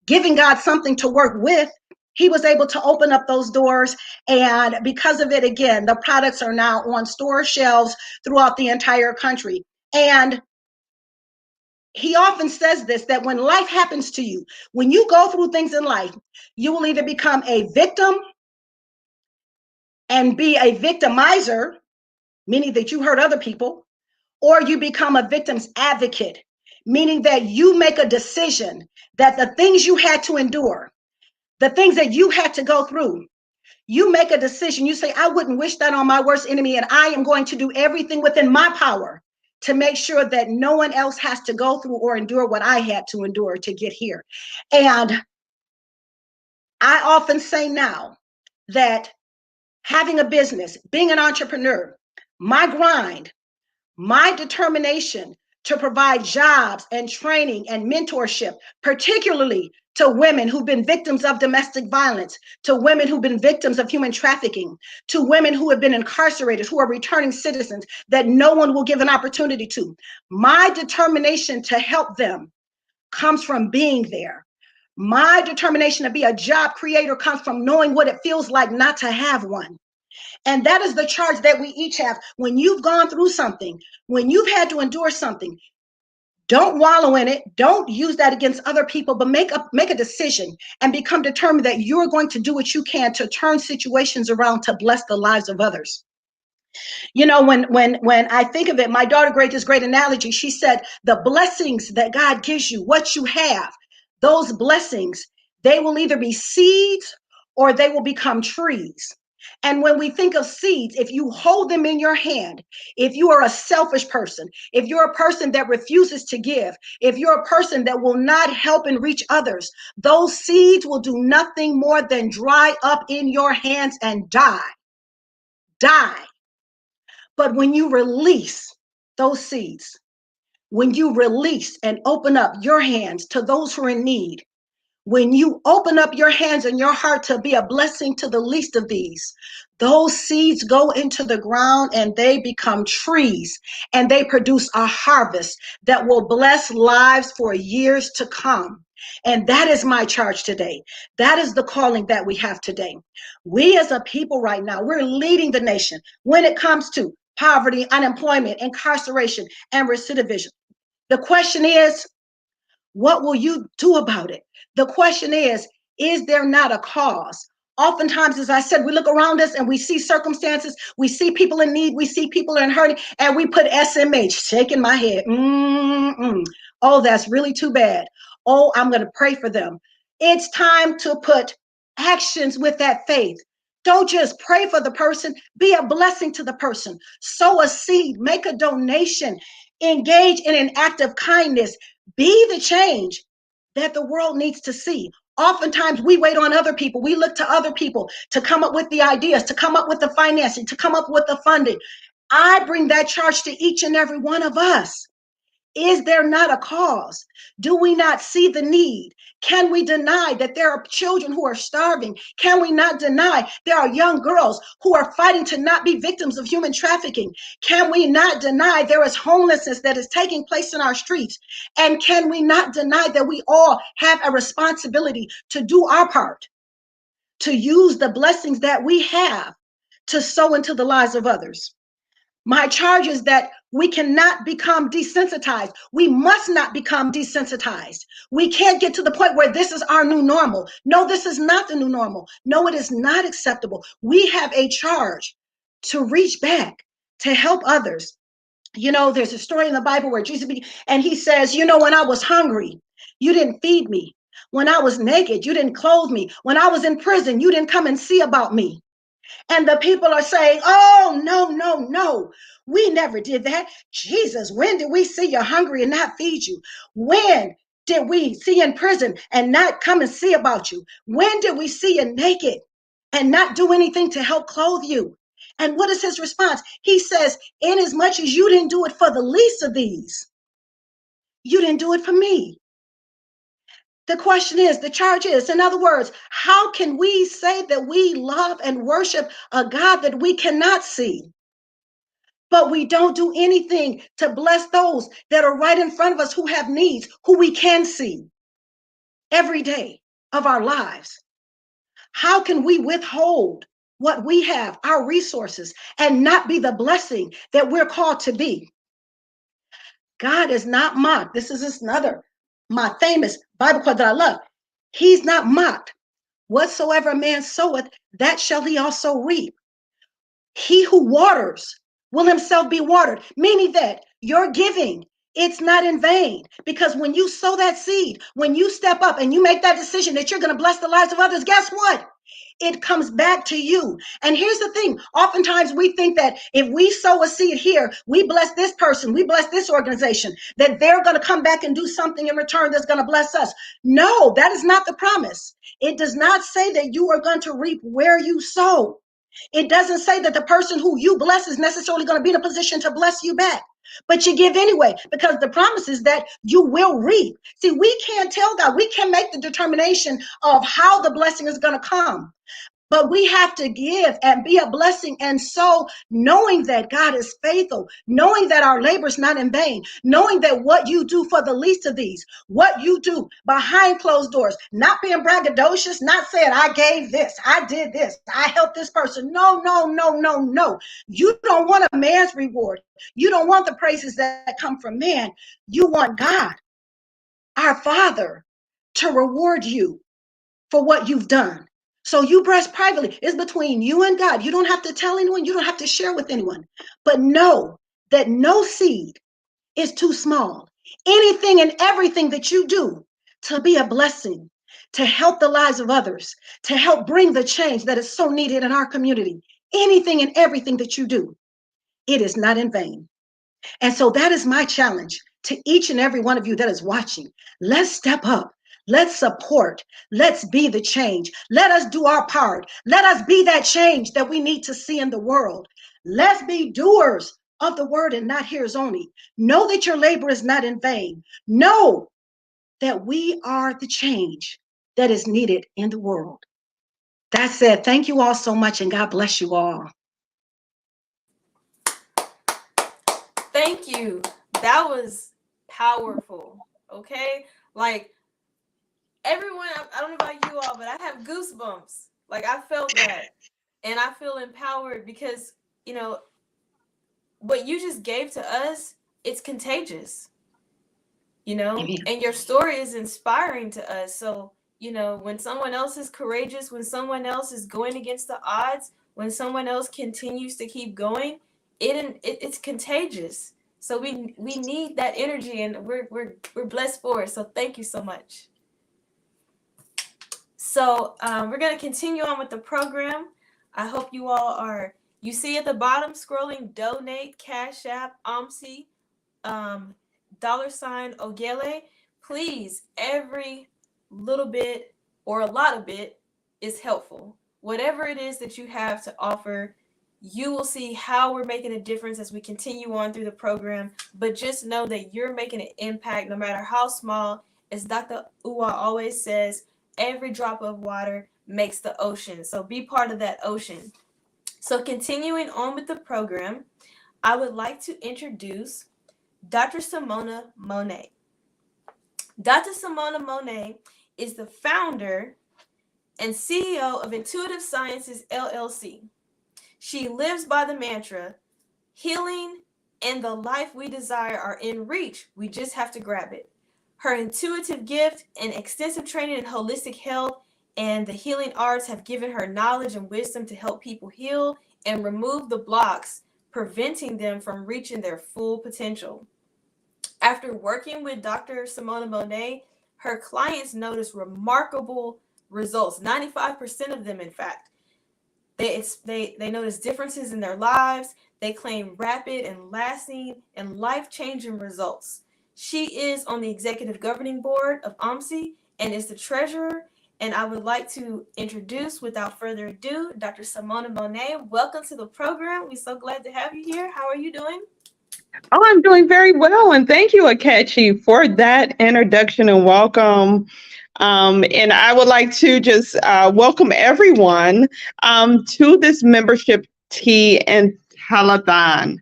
giving God something to work with, he was able to open up those doors. And because of it, again, the products are now on store shelves throughout the entire country. And he often says this, that when life happens to you, when you go through things in life, you will either become a victim and be a victimizer, meaning that you hurt other people, or you become a victim's advocate, meaning that you make a decision that the things you had to endure, the things that you had to go through, you make a decision. You say, I wouldn't wish that on my worst enemy, and I am going to do everything within my power to make sure that no one else has to go through or endure what I had to endure to get here. And I often say now that having a business, being an entrepreneur, my grind, my determination to provide jobs and training and mentorship, particularly to women who've been victims of domestic violence, to women who've been victims of human trafficking, to women who have been incarcerated, who are returning citizens that no one will give an opportunity to. My determination to help them comes from being there, My determination to be a job creator comes from knowing what it feels like not to have one. And that is the charge that we each have. When you've gone through something, when you've had to endure something, don't wallow in it. Don't use that against other people, but make a decision and become determined that you're going to do what you can to turn situations around to bless the lives of others. You know, when I think of it, my daughter gave this great analogy. She said, the blessings that God gives you, what you have, those blessings, they will either be seeds or they will become trees. And when we think of seeds, if you hold them in your hand, if you are a selfish person, if you're a person that refuses to give, if you're a person that will not help and reach others, those seeds will do nothing more than dry up in your hands and die. Die. But when you release those seeds, when you release and open up your hands to those who are in need, when you open up your hands and your heart to be a blessing to the least of these, those seeds go into the ground and they become trees and they produce a harvest that will bless lives for years to come. And that is my charge today. That is the calling that we have today. We as a people right now, we're leading the nation when it comes to poverty, unemployment, incarceration, and recidivism. The question is, what will you do about it? The question is there not a cause? Oftentimes, as I said, we look around us and we see circumstances, we see people in need, we see people in hurting, and we put SMH, shaking my head. Oh, that's really too bad. Oh, I'm going to pray for them. It's time to put actions with that faith. Don't just pray for the person, be a blessing to the person. Sow a seed, make a donation, engage in an act of kindness. Be the change that the world needs to see. Oftentimes we wait on other people. We look to other people to come up with the ideas, to come up with the financing, to come up with the funding. I bring that charge to each and every one of us. Is there not a cause? Do we not see the need? Can we deny that there are children who are starving? Can we not deny there are young girls who are fighting to not be victims of human trafficking? Can we not deny there is homelessness that is taking place in our streets? And can we not deny that we all have a responsibility to do our part, to use the blessings that we have to sow into the lives of others? My charge is that we cannot become desensitized. We must not become desensitized. We can't get to the point where this is our new normal. No, this is not the new normal. No, it is not acceptable. We have a charge to reach back, to help others. You know, there's a story in the Bible where Jesus, and he says, you know, when I was hungry, you didn't feed me. When I was naked, you didn't clothe me. When I was in prison, you didn't come and see about me. And the people are saying, oh, no, no, no. We never did that. Jesus, when did we see you hungry and not feed you? When did we see you in prison and not come and see about you? When did we see you naked and not do anything to help clothe you? And what is his response? He says, inasmuch as you didn't do it for the least of these, you didn't do it for me. The question is, the charge is, in other words, how can we say that we love and worship a God that we cannot see, but we don't do anything to bless those that are right in front of us who have needs, who we can see every day of our lives? How can we withhold what we have, our resources, and not be the blessing that we're called to be? God is not mocked. This is another, my famous Bible quote that I love. He's not mocked. Whatsoever a man soweth, that shall he also reap. He who waters will himself be watered, meaning that your giving, it's not in vain. Because when you sow that seed, when you step up and you make that decision that you're going to bless the lives of others, guess what? It comes back to you. And here's the thing. Oftentimes we think that if we sow a seed here, we bless this person, we bless this organization, that they're going to come back and do something in return that's going to bless us. No, that is not the promise. It does not say that you are going to reap where you sow. It doesn't say that the person who you bless is necessarily going to be in a position to bless you back. But you give anyway, because the promise is that you will reap. See, we can't tell God. We can't make the determination of how the blessing is going to come. But we have to give and be a blessing. And so knowing that God is faithful, knowing that our labor is not in vain, knowing that what you do for the least of these, what you do behind closed doors, not being braggadocious, not saying I gave this, I did this, I helped this person. No, no, no, no, no. You don't want a man's reward. You don't want the praises that come from man. You want God, our Father, to reward you for what you've done. So you bless privately. It's between you and God. You don't have to tell anyone. You don't have to share with anyone. But know that no seed is too small. Anything and everything that you do to be a blessing, to help the lives of others, to help bring the change that is so needed in our community, anything and everything that you do, it is not in vain. And so that is my challenge to each and every one of you that is watching. Let's step up. Let's support. Let's be the change. Let us do our part. Let us be that change that we need to see in the world. Let's be doers of the word and not hearers only. Know that your labor is not in vain. Know that we are the change that is needed in the world. That said, thank you all so much and God bless you all. Thank you. That was powerful. Okay? Like, everyone, I don't know about you all, but I have goosebumps. Like, I felt that. And I feel empowered because, you know, what you just gave to us, it's contagious. You know? Amen. And your story is inspiring to us. So, you know, when someone else is courageous, when someone else is going against the odds, when someone else continues to keep going, it's contagious. So we need that energy, and we're blessed for it. So thank you so much. So we're gonna continue on with the program. I hope you all are. You see at the bottom scrolling, donate, Cash App, AWMC, $sign Ogele. Please, every little bit or a lot of it is helpful. Whatever it is that you have to offer, you will see how we're making a difference as we continue on through the program. But just know that you're making an impact no matter how small. As Dr. Uwa always says, every drop of water makes the ocean. So be part of that ocean. So continuing on with the program, I would like to introduce Dr. Simona Monet. Dr. Simona Monet is the founder and CEO of Intuitive Sciences, LLC. She lives by the mantra, healing and the life we desire are in reach. We just have to grab it. Her intuitive gift and extensive training in holistic health and the healing arts have given her knowledge and wisdom to help people heal and remove the blocks, preventing them from reaching their full potential. After working with Dr. Simona Monet, her clients noticed remarkable results, 95% of them, in fact. They notice differences in their lives. They claim rapid and lasting and life-changing results. She is on the executive governing board of AWMC and is the treasurer. And I would like to introduce, without further ado, Dr. Simona Monet. Welcome to the program. We're so glad to have you here. How are you doing? Oh, I'm doing very well, and thank you, Akechi, for that introduction and welcome. And I would like to just welcome everyone to this membership tea and telethon.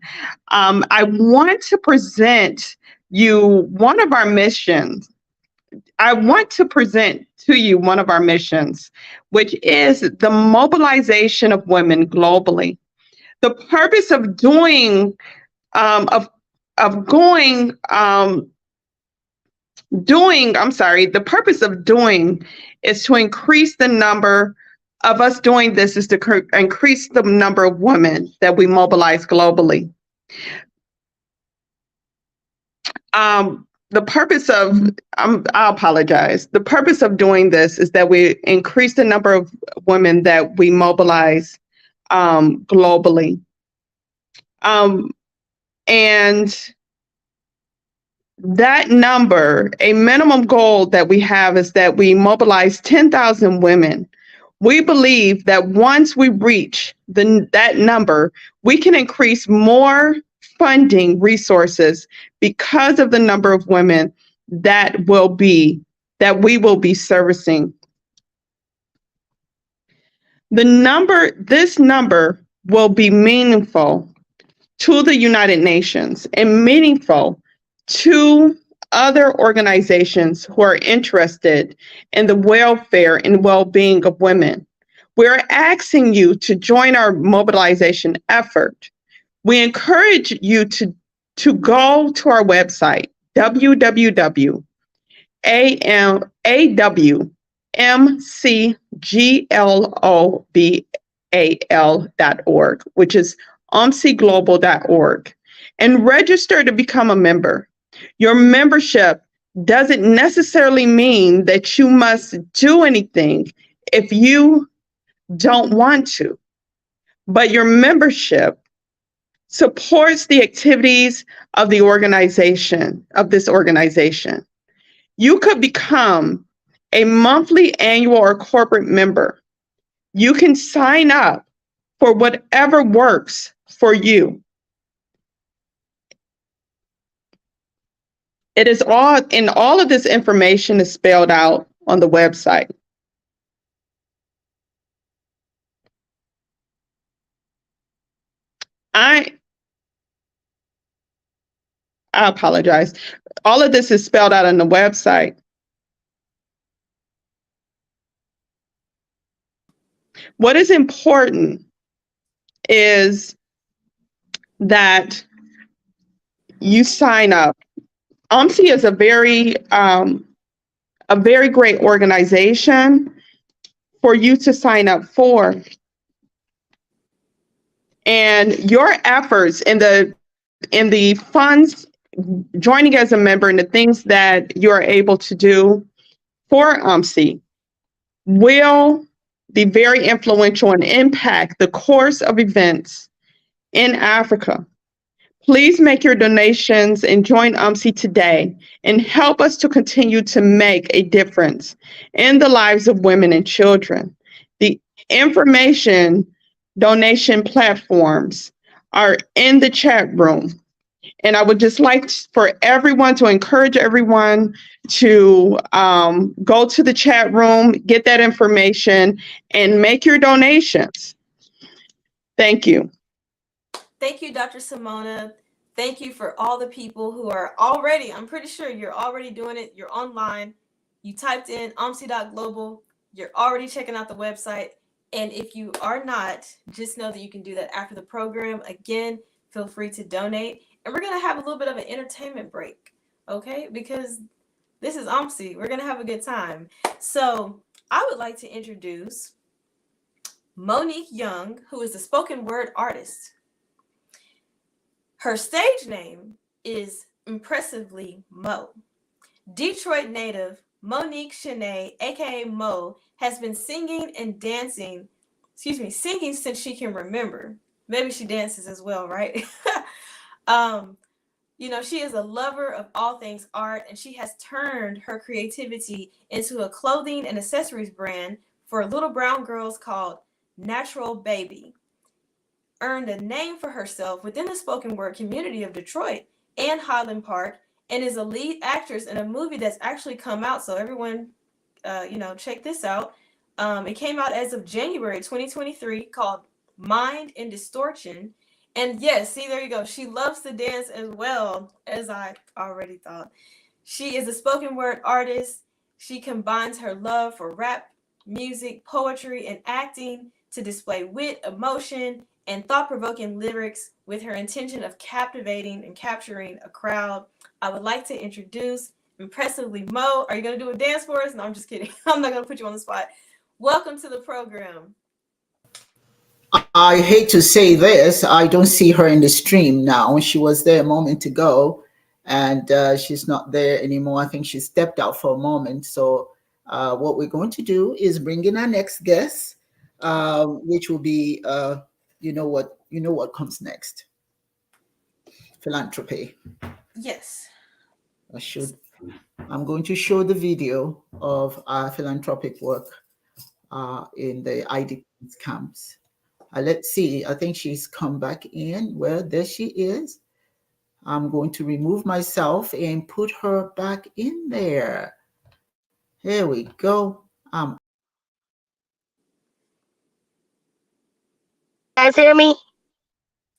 I want to present you one of our missions. I want to present to you one of our missions, which is the mobilization of women globally. The purpose of doing the purpose of doing is to increase the number of us doing this is to increase the number of women that we mobilize globally. The purpose of, I apologize. The purpose of doing this is that we increase the number of women that we mobilize globally. And that number, a minimum goal that we have is that we mobilize 10,000 women. We believe that once we reach that number, we can increase more funding resources because of the number of women that we will be servicing. This number will be meaningful to the United Nations and meaningful to other organizations who are interested in the welfare and well-being of women. We're asking you to join our mobilization effort. We encourage you to go to our website, www.awmcglobal.org, which is omcglobal.org, and register to become a member. Your membership doesn't necessarily mean that you must do anything if you don't want to, but your membership supports the activities of this organization. You could become a monthly, annual, or corporate member. You can sign up for whatever works for you. It is all of this information is spelled out on the website. I apologize. All of this is spelled out on the website. What is important is that you sign up. OMC is a very great organization for you to sign up for. And your efforts in the funds, joining as a member, and the things that you're able to do for OMC will be very influential and impact the course of events in Africa. Please make your donations and join OMC today and help us to continue to make a difference in the lives of women and children. The information donation platforms are in the chat room. And I would just like for everyone to encourage everyone to go to the chat room, get that information, and make your donations. Thank you. Thank you, Dr. Simona. Thank you for all the people who are already, I'm pretty sure you're already doing it. You're online. You typed in omc.global. You're already checking out the website. And if you are not, just know that you can do that after the program. Again, feel free to donate. And we're going to have a little bit of an entertainment break, okay? Because this is OMC. We're going to have a good time. So I would like to introduce Monique Young, who is a spoken word artist. Her stage name is Impressively Mo. Detroit native Monique Shanae, aka Mo, has been singing since she can remember. Maybe she dances as well, right? She is a lover of all things art, and she has turned her creativity into a clothing and accessories brand for little brown girls called Natural Baby. Earned a name for herself within the spoken word community of Detroit and Highland Park, and is a lead actress in a movie that's actually come out. So everyone, check this out. It came out as of January 2023 called Mind in Distortion. And yes, see, there you go. She loves to dance as well, as I already thought. She is a spoken word artist. She combines her love for rap, music, poetry, and acting to display wit, emotion, and thought-provoking lyrics with her intention of captivating and capturing a crowd. I would like to introduce Impressively Mo. Are you going to do a dance for us? No, I'm just kidding. I'm not going to put you on the spot. Welcome to the program. I hate to say this, I don't see her in the stream now. She was there a moment ago, and she's not there anymore. I think she stepped out for a moment. So what we're going to do is bring in our next guest, which will be, you know what comes next. Philanthropy. Yes. I'm going to show the video of our philanthropic work in the IDP camps. Let's see, I think she's come back in. Well, there she is. I'm going to remove myself and put her back in there. Here we go. guys hear me?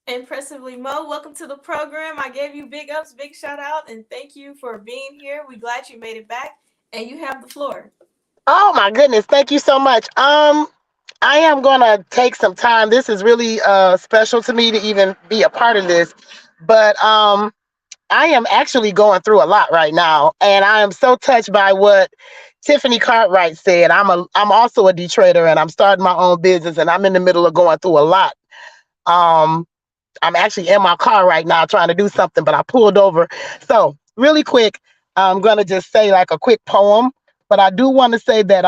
Impressively Mo, welcome to the program. I gave you big ups, big shout out, and thank you for being here. We glad you made it back, and you have the floor. Oh my goodness, thank you so much. I am gonna take some time. This is really special to me to even be a part of this. But I am actually going through a lot right now, and I am so touched by what Tiffany Cartwright said. I'm also a Detroiter, and I'm starting my own business, and I'm in the middle of going through a lot. Um, I'm actually in my car right now trying to do something, but I pulled over. So really quick, I'm gonna just say like a quick poem, but I do want to say that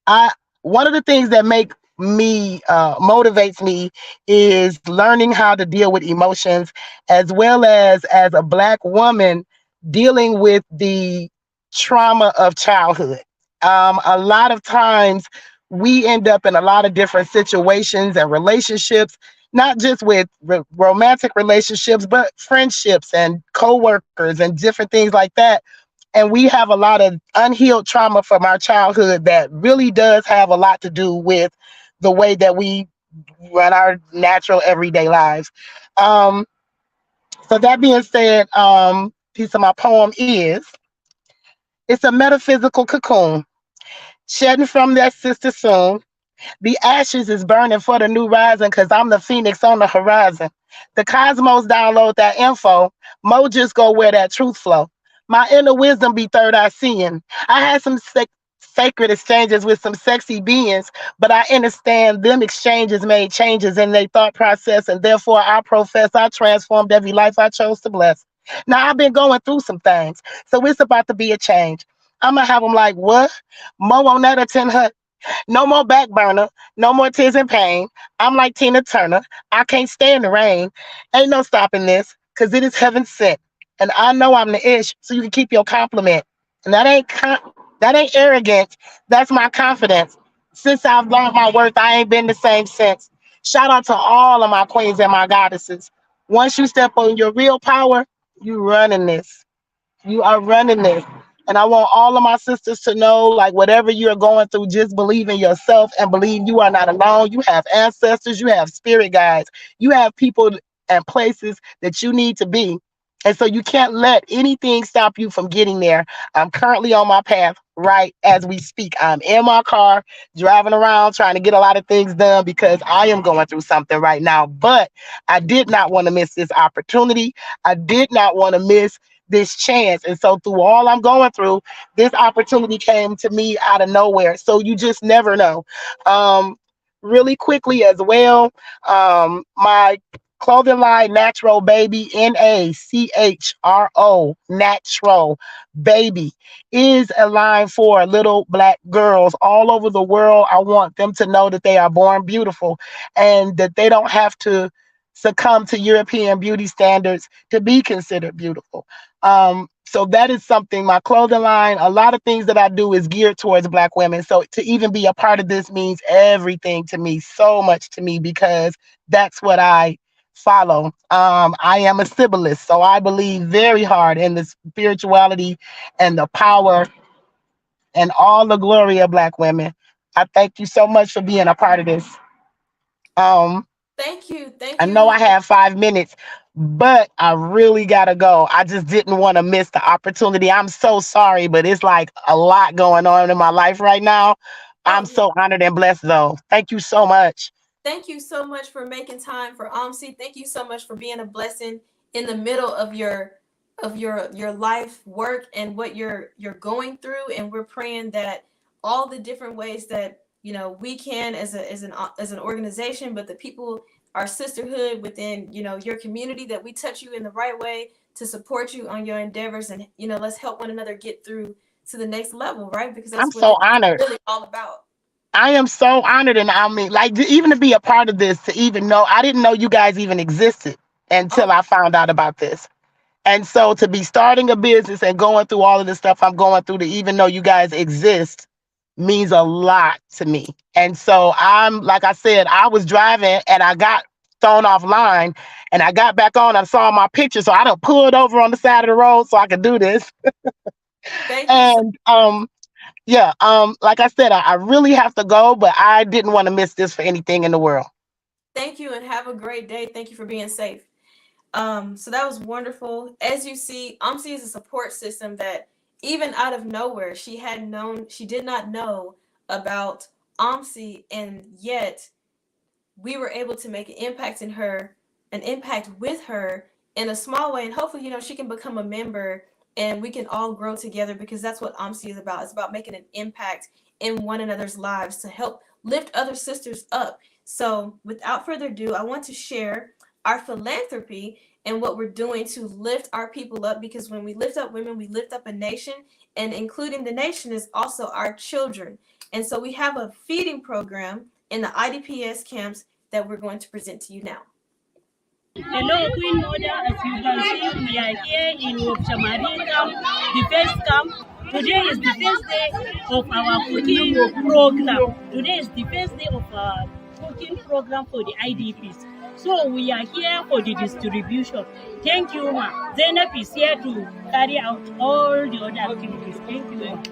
I one of the things that make me motivates me is learning how to deal with emotions, as a black woman dealing with the trauma of childhood. A lot of times we end up in a lot of different situations and relationships, not just with romantic relationships, but friendships and coworkers and different things like that, and we have a lot of unhealed trauma from our childhood that really does have a lot to do with the way that we run our natural everyday lives. Um, so that being said, piece of my poem is it's a metaphysical cocoon shedding from their sister soon. The ashes is burning for the new rising because I'm the phoenix on the horizon. The cosmos download that info. Mo just go where that truth flow. My inner wisdom be third eye seeing. I had some sacred exchanges with some sexy beings, but I understand them exchanges made changes in their thought process, and therefore I profess I transformed every life I chose to bless. Now I've been going through some things, so it's about to be a change. I'ma have them like, what? Mo on that attend her. No more back burner, no more tears and pain. I'm like Tina Turner. I can't stand the rain. Ain't no stopping this, cause it is heaven sent. And I know I'm the ish, so you can keep your compliment. And that ain't arrogance. That's my confidence. Since I've learned my worth, I ain't been the same since. Shout out to all of my queens and my goddesses. Once you step on your real power, you running this. You are running this. And I want all of my sisters to know, like, whatever you're going through, just believe in yourself and believe you are not alone. You have ancestors, you have spirit guides, you have people and places that you need to be. And so you can't let anything stop you from getting there. I'm currently on my path right as we speak. I'm in my car, driving around, trying to get a lot of things done because I am going through something right now. But I did not want to miss this opportunity. I did not want to miss this chance. And so through all I'm going through, this opportunity came to me out of nowhere. So you just never know. Really quickly as well, my clothing line Natural Baby, NACHRO, Natural Baby, is a line for little black girls all over the world. I want them to know that they are born beautiful and that they don't have to succumb to European beauty standards to be considered beautiful. So that is something, my clothing line, a lot of things that I do is geared towards black women. So to even be a part of this means everything to me, so much to me, because that's what I follow. I am a sibylist, so I believe very hard in the spirituality and the power and all the glory of black women. I thank you so much for being a part of this. Um, Thank you, thank I know you. I have 5 minutes, but I really gotta go. I just didn't want to miss the opportunity. I'm so sorry, but it's like a lot going on in my life right now. I'm Oh, so honored and blessed, though. Thank you so much. thank you so much for making time for OMSI. Thank you so much for being a blessing in the middle of your life work and what you're going through. And we're praying that all the different ways that we can as an organization, but the people, our sisterhood within your community, that we touch you in the right way to support you on your endeavors, and let's help one another get through to the next level, right? Because I'm that's what so it's honored. really all about. I am so honored, and I mean, like, even to be a part of this, to even know, I didn't know you guys even existed Oh, until I found out about this. And so to be starting a business and going through all of the stuff I'm going through, to even know you guys exist means a lot to me. And so like I said, I was driving and I got thrown offline and I got back on. I saw my picture. So I done pulled over on the side of the road so I could do this. thank you so And much. yeah, like I said, I really have to go, but I didn't want to miss this for anything in the world. Thank you and have a great day. Thank you for being safe. So that was wonderful. As you see, AWMC is a support system that even out of nowhere, she did not know about AWMC, and yet we were able to make an impact with her in a small way. And hopefully, she can become a member and we can all grow together, because that's what AWMC is about. It's about making an impact in one another's lives to help lift other sisters up. So without further ado, I want to share our philanthropy and what we're doing to lift our people up, because when we lift up women, we lift up a nation, and including the nation is also our children. And so we have a feeding program in the IDPS camps that we're going to present to you now. Hello, Queen Mother. As you can see, we are here in Wapchamarine camp, the first camp. Today is the first day of our cooking program. Today is the first day of our cooking program for the IDPs. So we are here for the distribution. Thank you, ma. Zainab is here to carry out all the other activities. Thank you, ma.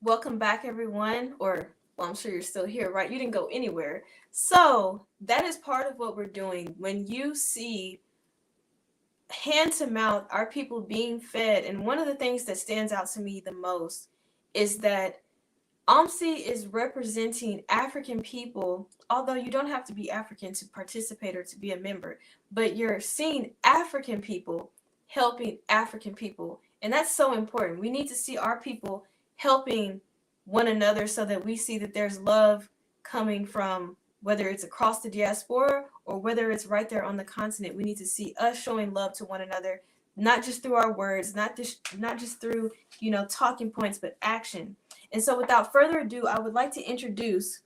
Welcome back, everyone. Or, well, I'm sure you're still here, right? You didn't go anywhere. So, that is part of what we're doing. When you see hand to mouth, our people being fed, and one of the things that stands out to me the most is that AWMC is representing African people, although you don't have to be African to participate or to be a member, but you're seeing African people helping African people. And that's so important. We need to see our people helping one another so that we see that there's love coming from, whether it's across the diaspora or whether it's right there on the continent. We need to see us showing love to one another, not just through our words, not just through, talking points, but action. And so without further ado, I would like to introduce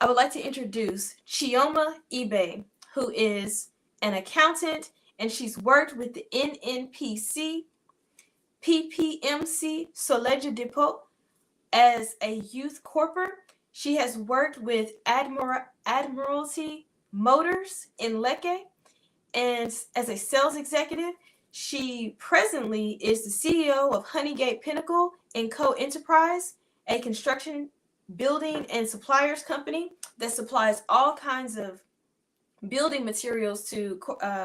Chioma Ibe, who is an accountant, and she's worked with the NNPC, PPMC, Soleil Depot as a youth corper. She has worked with Admiralty Motors in Lecce, and as a sales executive. She presently is the CEO of Honeygate Pinnacle & Co. Enterprise, a construction, building, and suppliers company that supplies all kinds of building materials to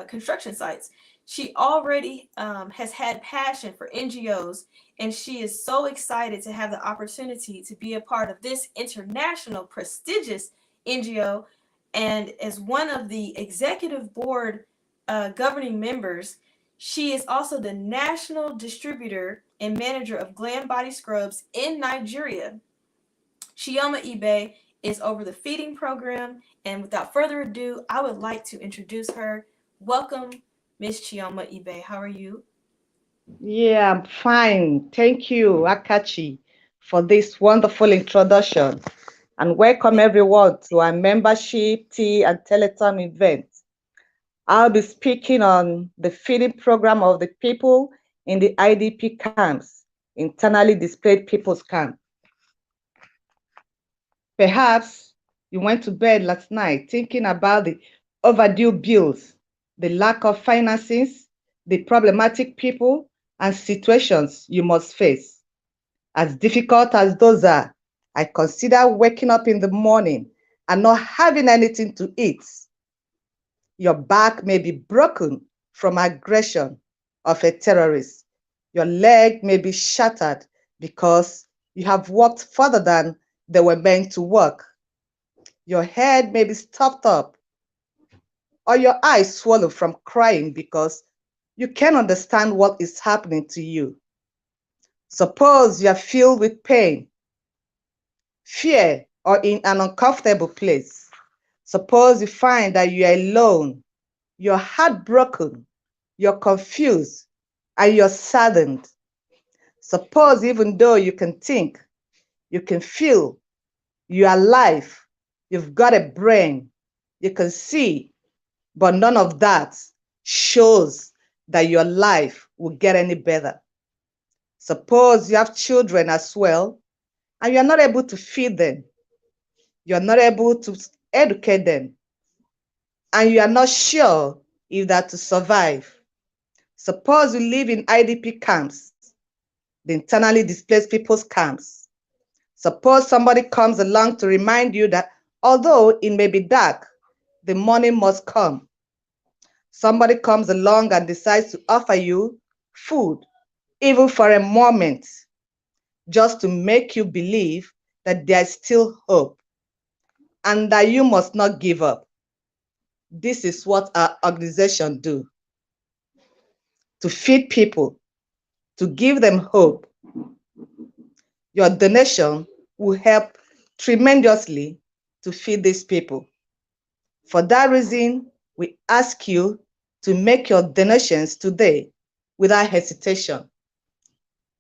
construction sites. She already has had passion for NGOs, and she is so excited to have the opportunity to be a part of this international prestigious NGO. And as one of the executive board governing members, she is also the national distributor and manager of Glam Body Scrubs in Nigeria. Chioma Ibe is over the feeding program, and without further ado, I would like to introduce her. Welcome, Miss Chioma Ibe. How are you? Yeah, I'm fine. Thank you, Akachi, for this wonderful introduction. And welcome everyone to our membership, tea, and Telethon event. I'll be speaking on the feeding program of the people in the IDP camps, internally displaced people's camp. Perhaps you went to bed last night thinking about the overdue bills, the lack of finances, the problematic people and situations you must face. As difficult as those are, I consider waking up in the morning and not having anything to eat. Your back may be broken from aggression of a terrorist. Your leg may be shattered because you have walked further than they were meant to walk. Your head may be stuffed up, or your eyes swollen from crying because you can't understand what is happening to you. Suppose you are filled with pain, fear, or in an uncomfortable place. Suppose you find that you are alone, you're heartbroken, you're confused, and you're saddened. Suppose even though you can think, you can feel, you're alive, you've got a brain, you can see, but none of that shows that your life will get any better. Suppose you have children as well, and you're not able to feed them. You're not able to educate them. And you are not sure if they're to survive. Suppose you live in IDP camps, the internally displaced people's camps. Suppose somebody comes along to remind you that although it may be dark, the morning must come. Somebody comes along and decides to offer you food, even for a moment, just to make you believe that there is still hope and that you must not give up. This is what our organization do. To feed people, to give them hope. Your donation will help tremendously to feed these people. For that reason, we ask you to make your donations today without hesitation.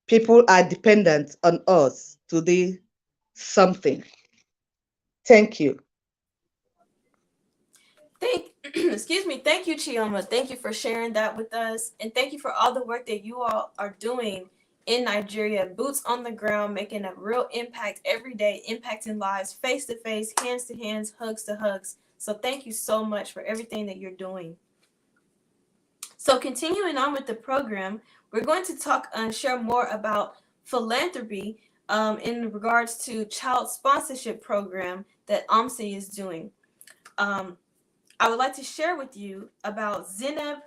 People are dependent on us to do something. Thank you. Thank you, Chioma. Thank you for sharing that with us, and thank you for all the work that you all are doing in Nigeria, boots on the ground, making a real impact every day, impacting lives face to face, hands to hands, hugs to hugs. So thank you so much for everything that you're doing. So continuing on with the program, we're going to talk and share more about philanthropy in regards to child sponsorship program that AWMC is doing. I would like to share with you about Zainab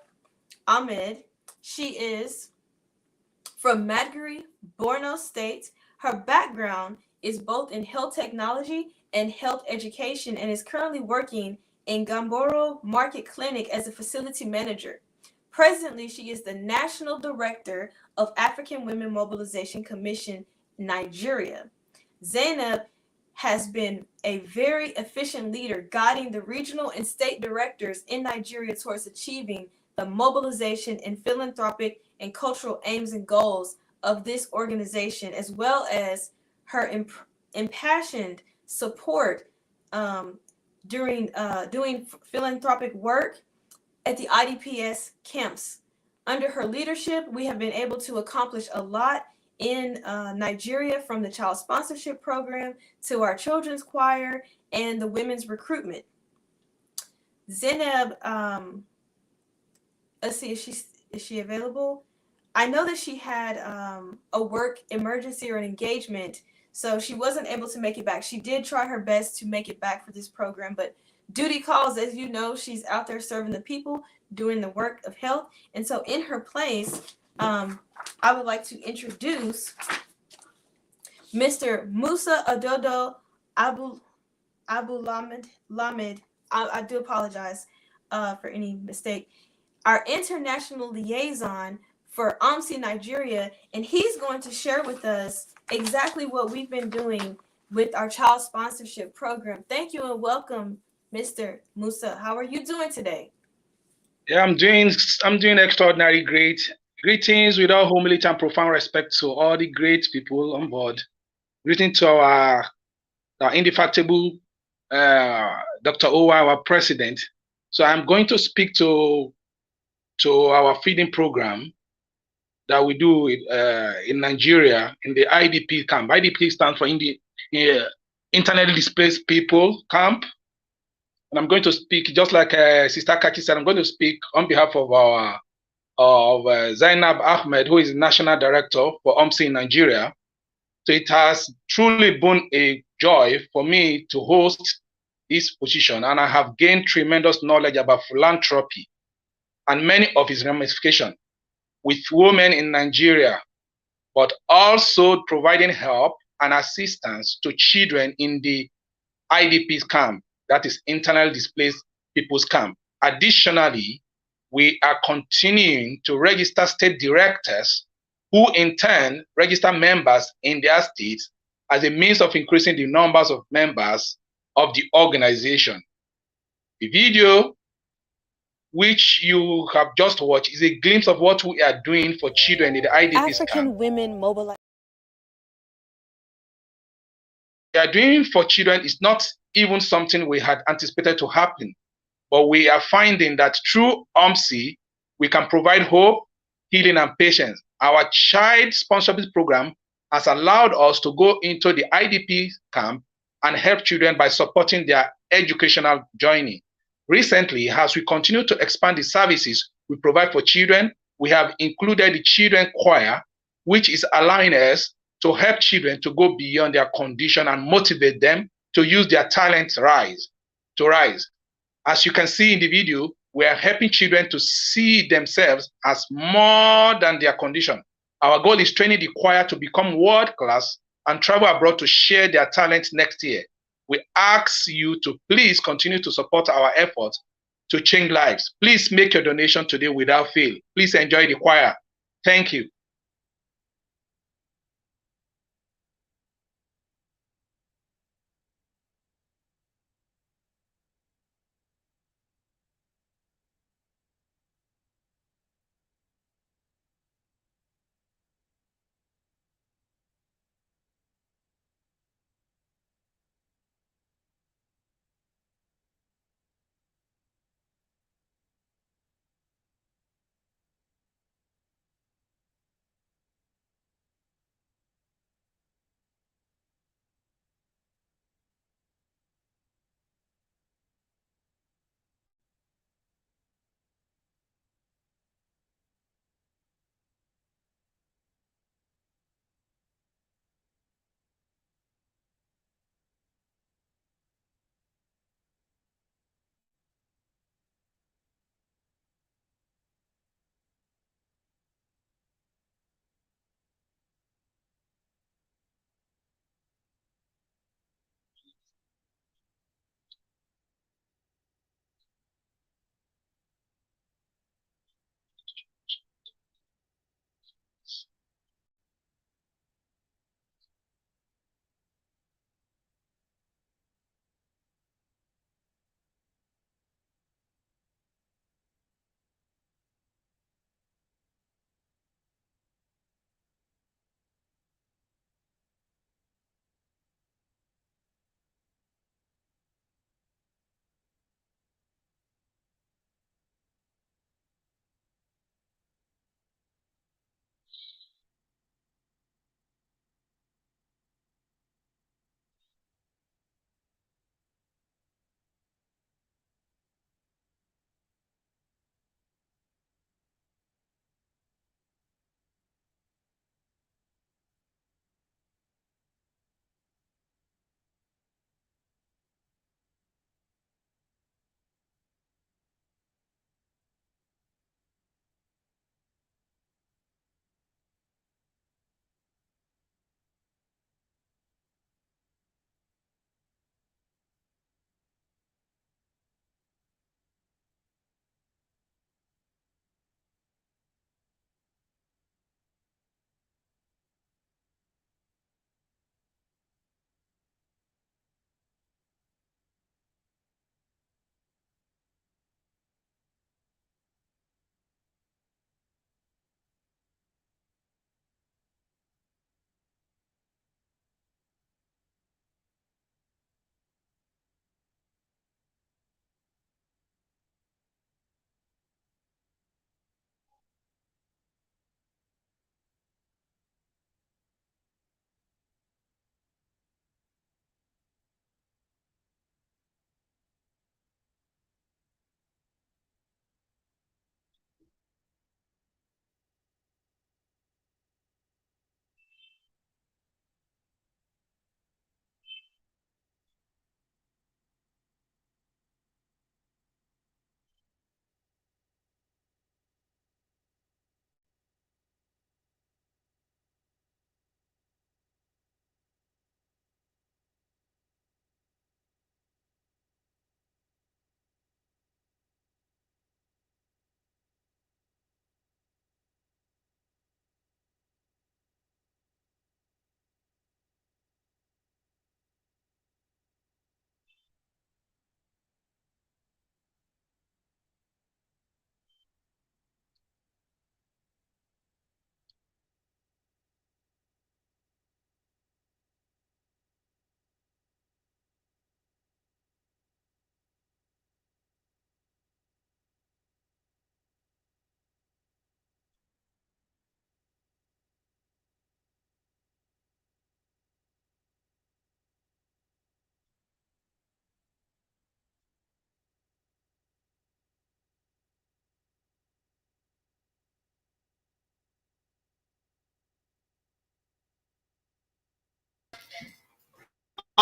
Ahmed. She is from Madguri, Borno State. Her background is both in health technology and health education and is currently working in Gamboro Market Clinic as a facility manager. Presently, she is the National Director of African Women Mobilization Commission, Nigeria. Zainab has been a very efficient leader guiding the regional and state directors in Nigeria towards achieving the mobilization and philanthropic and cultural aims and goals of this organization, as well as her impassioned support during doing philanthropic work at the IDPS camps. Under her leadership, we have been able to accomplish a lot in Nigeria, from the child sponsorship program to our children's choir and the women's recruitment. Zainab, let's see, is she available? I know that she had a work emergency or an engagement, so she wasn't able to make it back. She did try her best to make it back for this program, but duty calls. As you know, she's out there serving the people, doing the work of health. And so in her place, I would like to introduce Mr. Musa Adodo Abu Lamed. I do apologize for any mistake. Our international liaison for AWMC Nigeria, and he's going to share with us exactly what we've been doing with our child sponsorship program. Thank you and welcome, Mr. Musa. How are you doing today? Yeah, I'm doing extraordinary great. Greetings with all humility and profound respect to all the great people on board. Greeting to our indefatigable Dr. Owa, our president. So I'm going to speak to our feeding program that we do in Nigeria in the IDP camp. IDP stands for internally displaced people camp. And I'm going to speak, just like Sister Kaki said, I'm going to speak on behalf of Zainab Ahmed, who is National Director for AWMC in Nigeria. So it has truly been a joy for me to host this position, and I have gained tremendous knowledge about philanthropy and many of its ramifications with women in Nigeria, but also providing help and assistance to children in the IDP camp, that is internally displaced people's camp. Additionally, we are continuing to register state directors who in turn register members in their states as a means of increasing the numbers of members of the organization. The video which you have just watched is a glimpse of what we are doing for children in the IDP camp. African Women Mobilization. We are doing for children is not even something we had anticipated to happen, but we are finding that through AWMC, we can provide hope, healing, and patience. Our child sponsorship program has allowed us to go into the IDP camp and help children by supporting their educational journey. Recently, as we continue to expand the services we provide for children, we have included the children choir, which is allowing us to help children to go beyond their condition and motivate them to use their talents to rise. As you can see in the video, we are helping children to see themselves as more than their condition. Our goal is training the choir to become world class and travel abroad to share their talents next year. We ask you to please continue to support our efforts to change lives. Please make your donation today without fail. Please enjoy the choir. Thank you.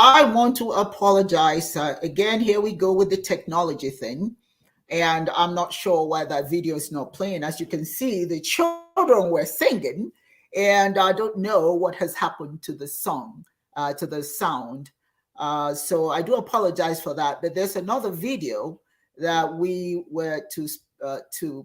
I want to apologize. Again, here we go with the technology thing. And I'm not sure why that video is not playing. As you can see, the children were singing, and I don't know what has happened to the song, to the sound. So I do apologize for that. But there's another video that we were to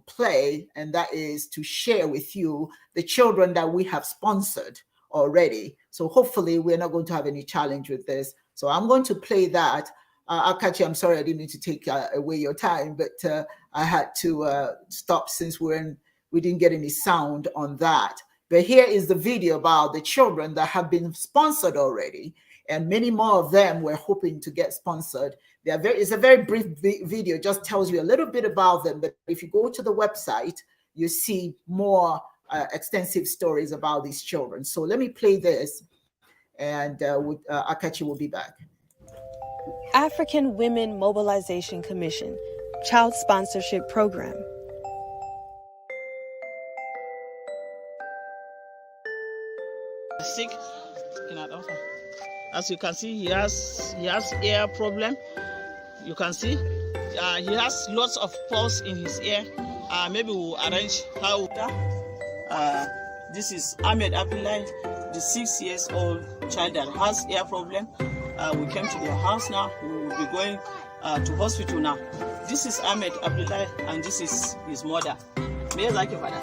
play, and that is to share with you the children that we have sponsored already. So hopefully we're not going to have any challenge with this. So I'm going to play that. Akachi, I'm sorry I didn't mean to take away your time, but I had to stop since we didn't get any sound on that. But here is the video about the children that have been sponsored already, and many more of them were hoping to get sponsored. It's a very brief video, just tells you a little bit about them. But if you go to the website, you see more extensive stories about these children. So let me play this, and Akachi will be back. African Women Mobilization Commission Child Sponsorship Program. Sick. As you can see, he has ear problem. You can see he has lots of pulse in his ear. Maybe we'll arrange how. This is Ahmed Abdullahi, the 6-year-old child that has ear problem. We came to their house now. We will be going to hospital now. This is Ahmed Abdullahi, and this is his mother. Me like your father.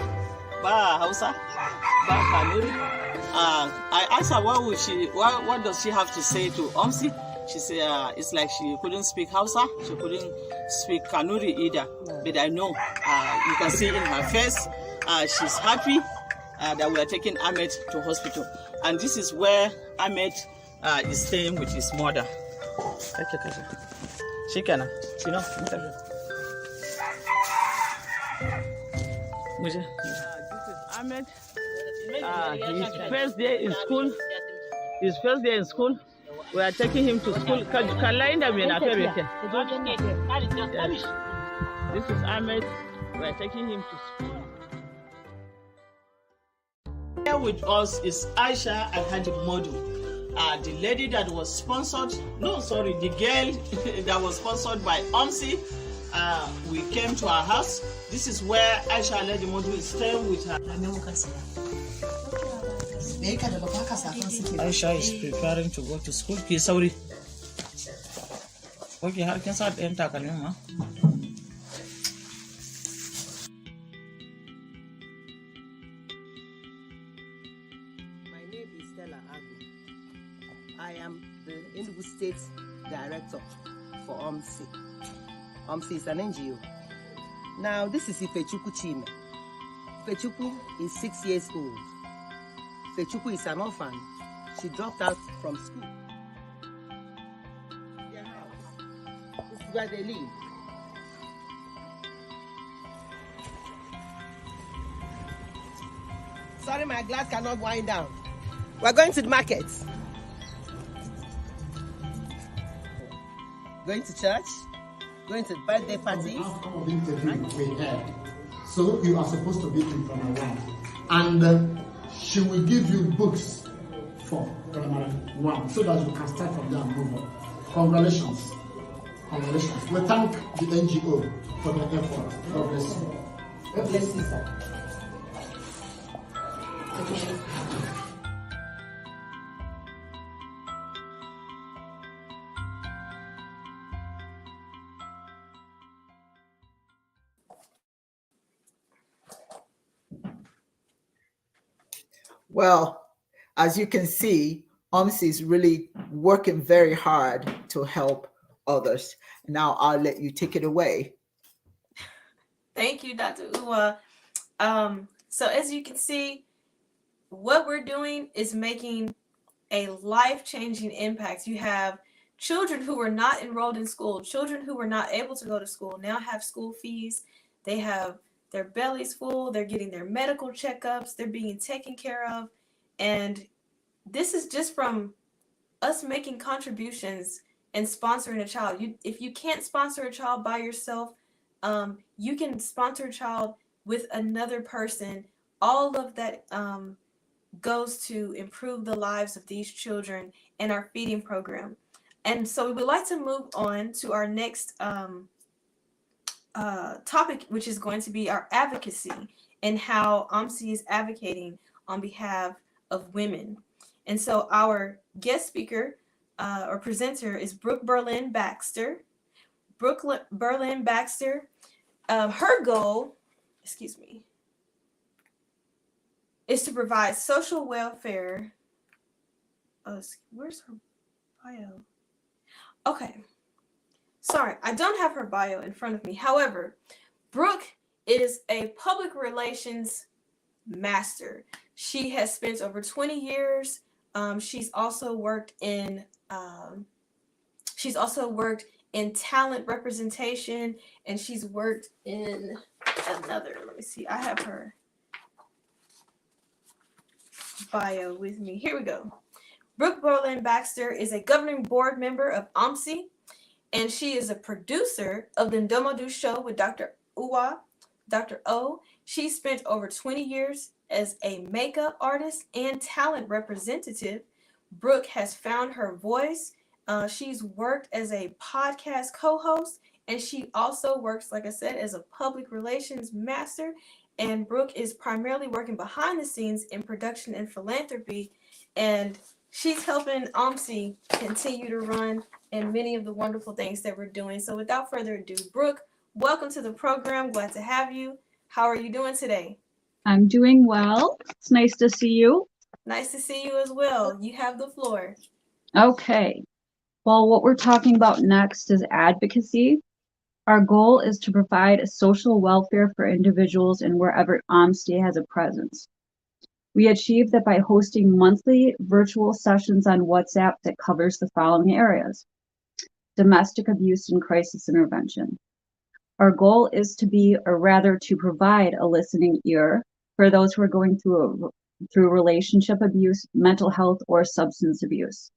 Ba Hausa, Ba Kanuri. I asked her what does she have to say to OMSI. She said it's like she couldn't speak Hausa, she couldn't speak Kanuri either. But I know you can see in her face she's happy that we are taking Ahmed to hospital. And this is where Ahmed is staying with his mother. This is Ahmed. His first day in school. We are taking him to school. This is Ahmed. We are taking him to school. Here with us is Aisha Alhaji Modu, the lady that was sponsored. The girl that was sponsored by OMSI. We came to our house. This is where Aisha Alhaji Modu is staying with her. Aisha is preparing to go to school. Okay, sorry. Okay, how can I enter Kalima? My name is Stella Agu. I am the Enugu State Director for OMSI. OMSI is an NGO. Now, this is Ifechukwu Chime. Ifechukwu is 6 years old. Ifechukwu is an orphan. She dropped out from school. Their house. This is where they live. Sorry, my glass cannot wind down. We're going to the market. Going to church. Going to the birthday party. So you are supposed to be in primary 1. And she will give you books for primary 1 so that you can start from there and move on. Congratulations. Congratulations. We thank the NGO for the effort. God bless you. God bless you, sir. Well, as you can see, OMSI is really working very hard to help others. Now I'll let you take it away. Thank you, Dr. Uwa. So as you can see, what we're doing is making a life-changing impact. You have children who were not enrolled in school, children who were not able to go to school, now have school fees. They have their bellies full, they're getting their medical checkups, they're being taken care of. And this is just from us making contributions and sponsoring a child. If you can't sponsor a child by yourself, you can sponsor a child with another person. All of that goes to improve the lives of these children and our feeding program. And so we would like to move on to our next topic, which is going to be our advocacy and how AWMC is advocating on behalf of women. And so our guest speaker or presenter is Brooke Berlin Baxter. Brooke Berlin Baxter, her goal, is to provide social welfare. Where's her bio? Okay. Sorry, I don't have her bio in front of me. However, Brooke is a public relations master. She has spent over 20 years. She's also worked in talent representation, and she's worked in another. Let me see. I have her bio with me. Here we go. Brooke Berlin Baxter is a governing board member of AWMC, and she is a producer of the Ndomodu Show with Dr. O. She spent over 20 years as a makeup artist and talent representative. Brooke has found her voice. She's worked as a podcast co-host, and she also works, like I said, as a public relations master. And Brooke is primarily working behind the scenes in production and philanthropy, and she's helping AWMC continue to run and many of the wonderful things that we're doing. So without further ado, Brooke, welcome to the program. Glad to have you. How are you doing today? I'm doing well. It's nice to see you. Nice to see you as well. You have the floor. Okay. Well, what we're talking about next is advocacy. Our goal is to provide a social welfare for individuals and wherever AWMC has a presence. We achieve that by hosting monthly virtual sessions on WhatsApp that covers the following areas: domestic abuse and crisis intervention. Our goal is to provide a listening ear for those who are going through relationship abuse, mental health, or substance abuse.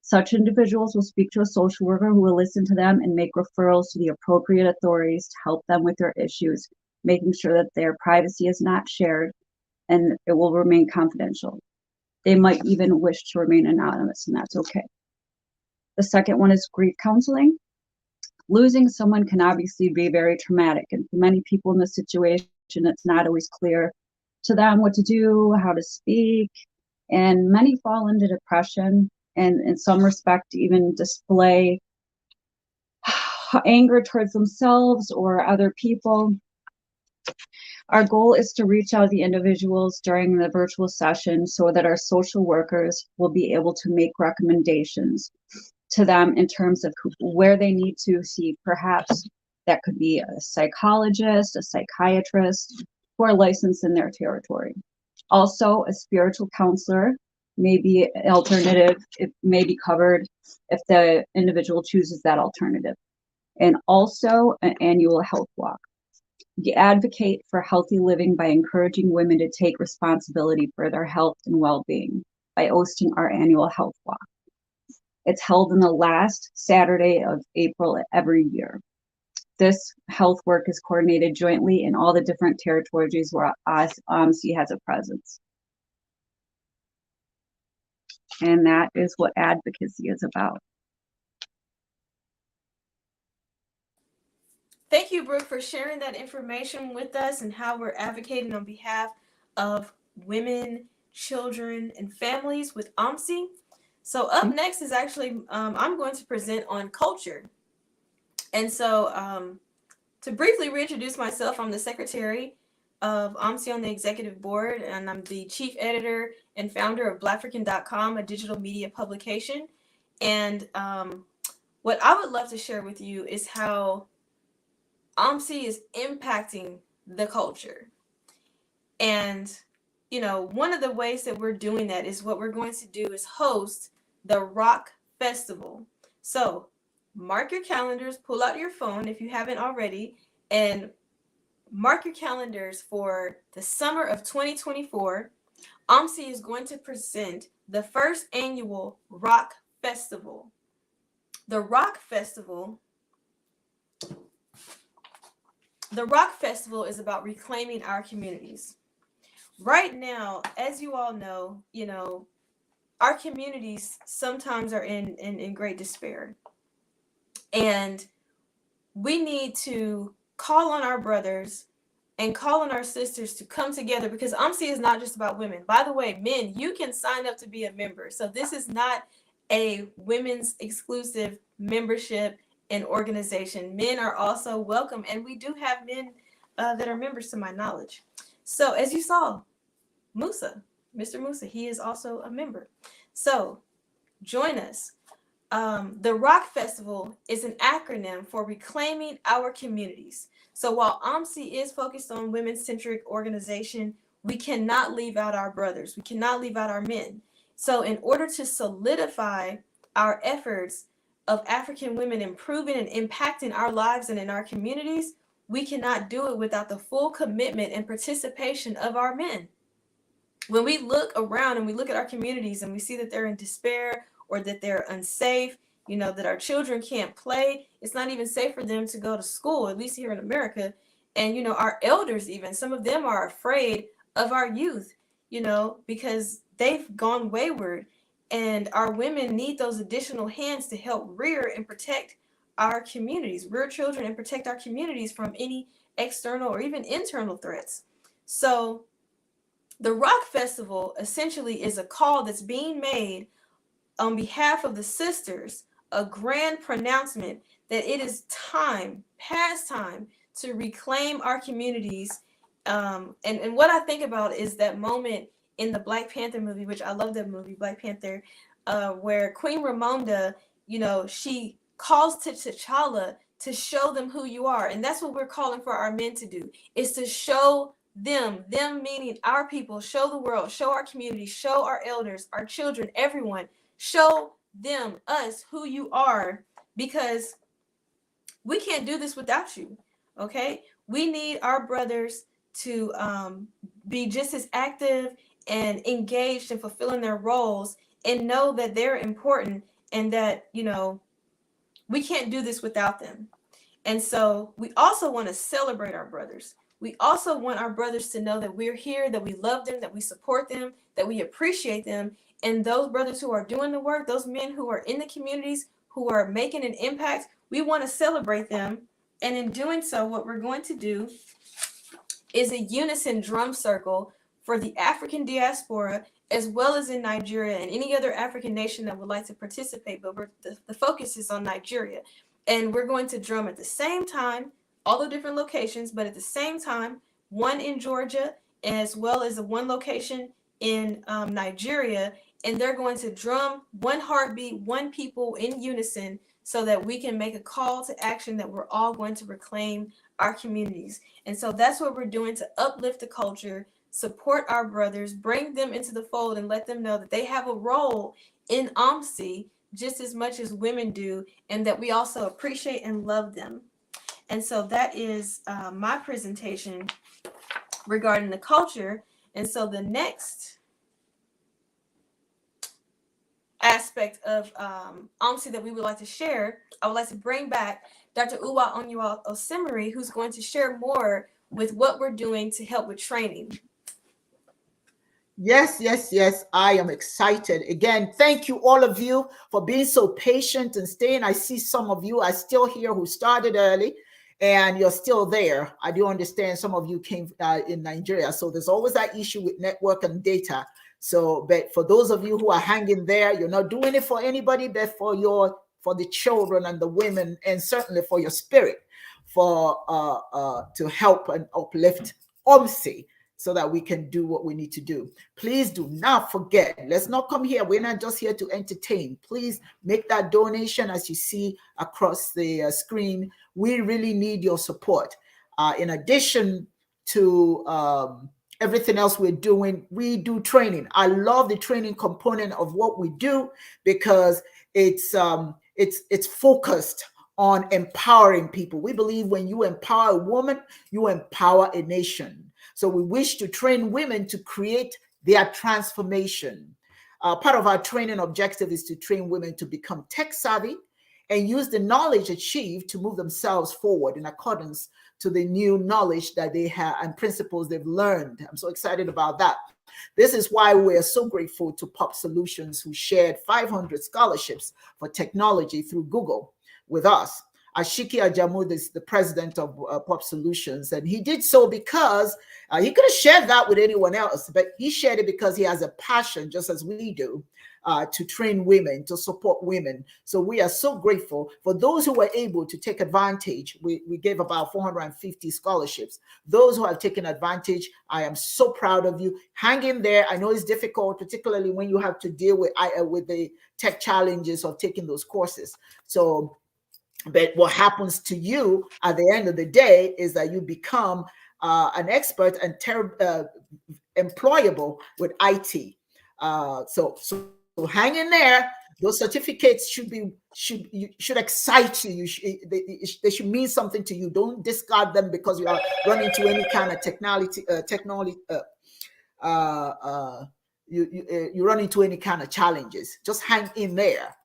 Such individuals will speak to a social worker who will listen to them and make referrals to the appropriate authorities to help them with their issues, making sure that their privacy is not shared and it will remain confidential. They might even wish to remain anonymous, and that's okay. The second one is grief counseling. Losing someone can obviously be very traumatic, and for many people in this situation, it's not always clear to them what to do, how to speak, and many fall into depression and in some respect even display anger towards themselves or other people. Our goal is to reach out to the individuals during the virtual session so that our social workers will be able to make recommendations to them in terms of where they need to see. Perhaps that could be a psychologist, a psychiatrist, who are licensed in their territory. Also, a spiritual counselor may be an alternative. It may be covered if the individual chooses that alternative. And also an annual health walk. We advocate for healthy living by encouraging women to take responsibility for their health and well-being by hosting our annual health walk. It's held on the last Saturday of April every year. This health work is coordinated jointly in all the different territories where AWMC has a presence. And that is what advocacy is about. Thank you, Brooke, for sharing that information with us and how we're advocating on behalf of women, children, and families with AWMC. So up next is actually, I'm going to present on culture. And so to briefly reintroduce myself, I'm the secretary of AWMC on the executive board, and I'm the chief editor and founder of Blackfrican.com, a digital media publication. And what I would love to share with you is how AWMC is impacting the culture. And, you know, one of the ways that we're doing that is what we're going to do is host the Rock Festival. So mark your calendars, pull out your phone if you haven't already, and mark your calendars for the summer of 2024. AWMC is going to present the first annual Rock Festival. The Rock Festival is about reclaiming our communities. right now, as you all know, our communities sometimes are in great despair. And we need to call on our brothers and call on our sisters to come together, because AWMC is not just about women. By the way, men, you can sign up to be a member. So this is not a women's exclusive membership and organization. Men are also welcome, and we do have men that are members to my knowledge. So as you saw, Musa, Mr. Musa, he is also a member. So join us. The Rock Festival is an acronym for Reclaiming Our Communities. So while AWMC is focused on women-centric organization, we cannot leave out our brothers. We cannot leave out our men. So in order to solidify our efforts of African women improving and impacting our lives and in our communities, we cannot do it without the full commitment and participation of our men. When we look around and we look at our communities and we see that they're in despair or that they're unsafe, that our children can't play, it's not even safe for them to go to school, at least here in America. And, our elders, even some of them are afraid of our youth, because they've gone wayward. And our women need those additional hands to help rear and protect our communities, rear children and protect our communities from any external or even internal threats. So the Rock Festival essentially is a call that's being made on behalf of the sisters, a grand pronouncement that it is time, past time, to reclaim our communities. And what I think about is that moment in the Black Panther movie, which I love that movie, Black Panther, where Queen Ramonda, she calls to T'Challa to show them who you are. And that's what we're calling for our men to do, is to show them meaning our people, show the world, show our community, show our elders, our children, everyone, show them, us, who you are, because we can't do this without you. Okay, we need our brothers to be just as active and engaged in fulfilling their roles, and know that they're important, and that we can't do this without them. And so we also want to celebrate our brothers. We also want our brothers to know that we're here, that we love them, that we support them, that we appreciate them. And those brothers who are doing the work, those men who are in the communities, who are making an impact, we want to celebrate them. And in doing so, what we're going to do is a unison drum circle for the African diaspora, as well as in Nigeria and any other African nation that would like to participate. But the focus is on Nigeria. And we're going to drum at the same time, all the different locations, but at the same time, one in Georgia, as well as one location in Nigeria. And they're going to drum one heartbeat, one people in unison, so that we can make a call to action that we're all going to reclaim our communities. And so that's what we're doing to uplift the culture, support our brothers, bring them into the fold, and let them know that they have a role in AWMC just as much as women do, and that we also appreciate and love them. And so that is my presentation regarding the culture. And so the next aspect of AWMC that we would like to share, I would like to bring back Dr. Uwa Onyiwa Osimiri, who's going to share more with what we're doing to help with training. Yes. I am excited. Again, thank you all of you for being so patient and staying. I see some of you are still here who started early, and you're still there. I do understand some of you came in Nigeria. So there's always that issue with network and data. So, but for those of you who are hanging there, you're not doing it for anybody, but for the children and the women, and certainly for your spirit, for to help and uplift AWMC, so that we can do what we need to do. Please do not forget, let's not come here. We're not just here to entertain. Please make that donation as you see across the screen. We really need your support. In addition to everything else we're doing, we do training. I love the training component of what we do, because it's focused on empowering people. We believe when you empower a woman, you empower a nation. So we wish to train women to create their transformation. Part of our training objective is to train women to become tech savvy and use the knowledge achieved to move themselves forward in accordance to the new knowledge that they have and principles they've learned. I'm so excited about that. This is why we are so grateful to Pop Solutions, who shared 500 scholarships for technology through Google with us. Ashiki Ajamud is the president of Pop Solutions, and he did so because he could have shared that with anyone else, but he shared it because he has a passion, just as we do, to train women, to support women. So we are so grateful for those who were able to take advantage. We gave about 450 scholarships. Those who have taken advantage, I am so proud of you. Hang in there. I know it's difficult, particularly when you have to deal with the tech challenges of taking those courses. So, but what happens to you at the end of the day is that you become an expert and employable with IT. So hang in there. Those certificates should excite you. They should mean something to you. Don't discard them because you are running into any kind of you run into any kind of challenges. Just hang in there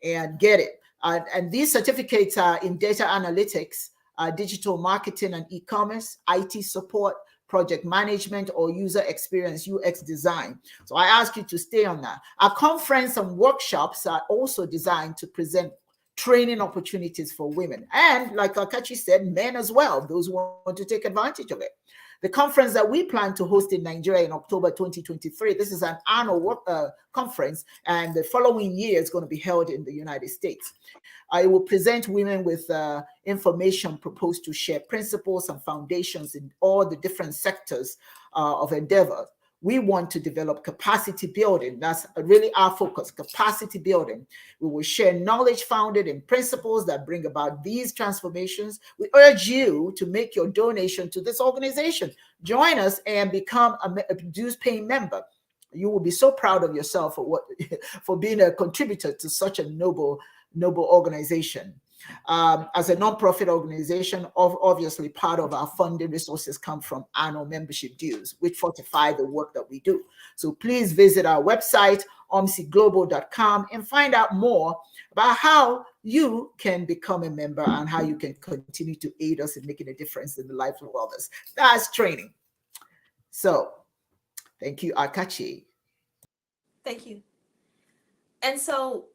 and get it. And these certificates are in data analytics, digital marketing and e-commerce, IT support, project management, or user experience, UX design. So I ask you to stay on that. Our conference and workshops are also designed to present training opportunities for women. And like Akachi said, men as well, those who want to take advantage of it. The conference that we plan to host in Nigeria in October 2023, this is an annual conference, and the following year is going to be held in the United States. I will present women with information proposed to share principles and foundations in all the different sectors of endeavor. We want to develop capacity building. That's really our focus, capacity building. We will share knowledge founded in principles that bring about these transformations. We urge you to make your donation to this organization. Join us and become a dues-paying member. You will be so proud of yourself for being a contributor to such a noble organization. As a nonprofit organization, obviously part of our funding resources come from annual membership dues, which fortify the work that we do. So please visit our website, omsiglobal.com, and find out more about how you can become a member and how you can continue to aid us in making a difference in the lives of others. That's training. So thank you, Akachi. Thank you. And so,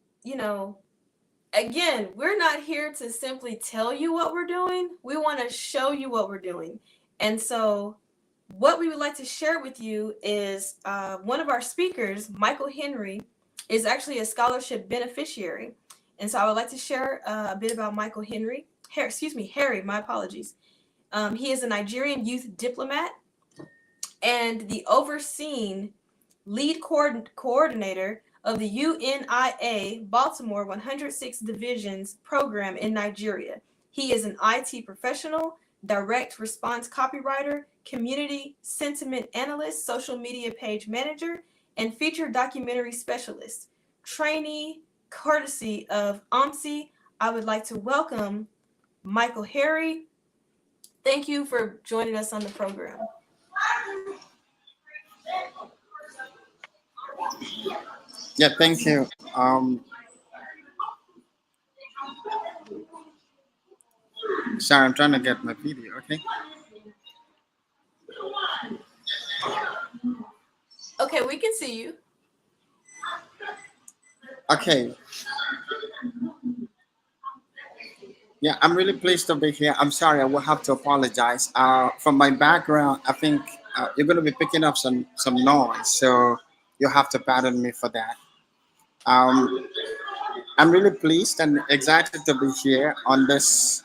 again, we're not here to simply tell you what we're doing. We want to show you what we're doing. And so what we would like to share with you is one of our speakers, Michael Henry, is actually a scholarship beneficiary. And so I would like to share a bit about Michael Henry. Harry, my apologies. He is a Nigerian youth diplomat and the overseen lead coordinator of the UNIA Baltimore 106 Divisions program in Nigeria. He is an IT professional, direct response copywriter, community sentiment analyst, social media page manager, and featured documentary specialist. Trainee, courtesy of AWMC, I would like to welcome Michael Harry. Thank you for joining us on the program. Yeah, thank you. Sorry, I'm trying to get my video, okay? Okay, we can see you. Okay. Yeah, I'm really pleased to be here. I'm sorry, I will have to apologize. From my background, I think you're going to be picking up some noise, so you'll have to pardon me for that. I'm really pleased and excited to be here on this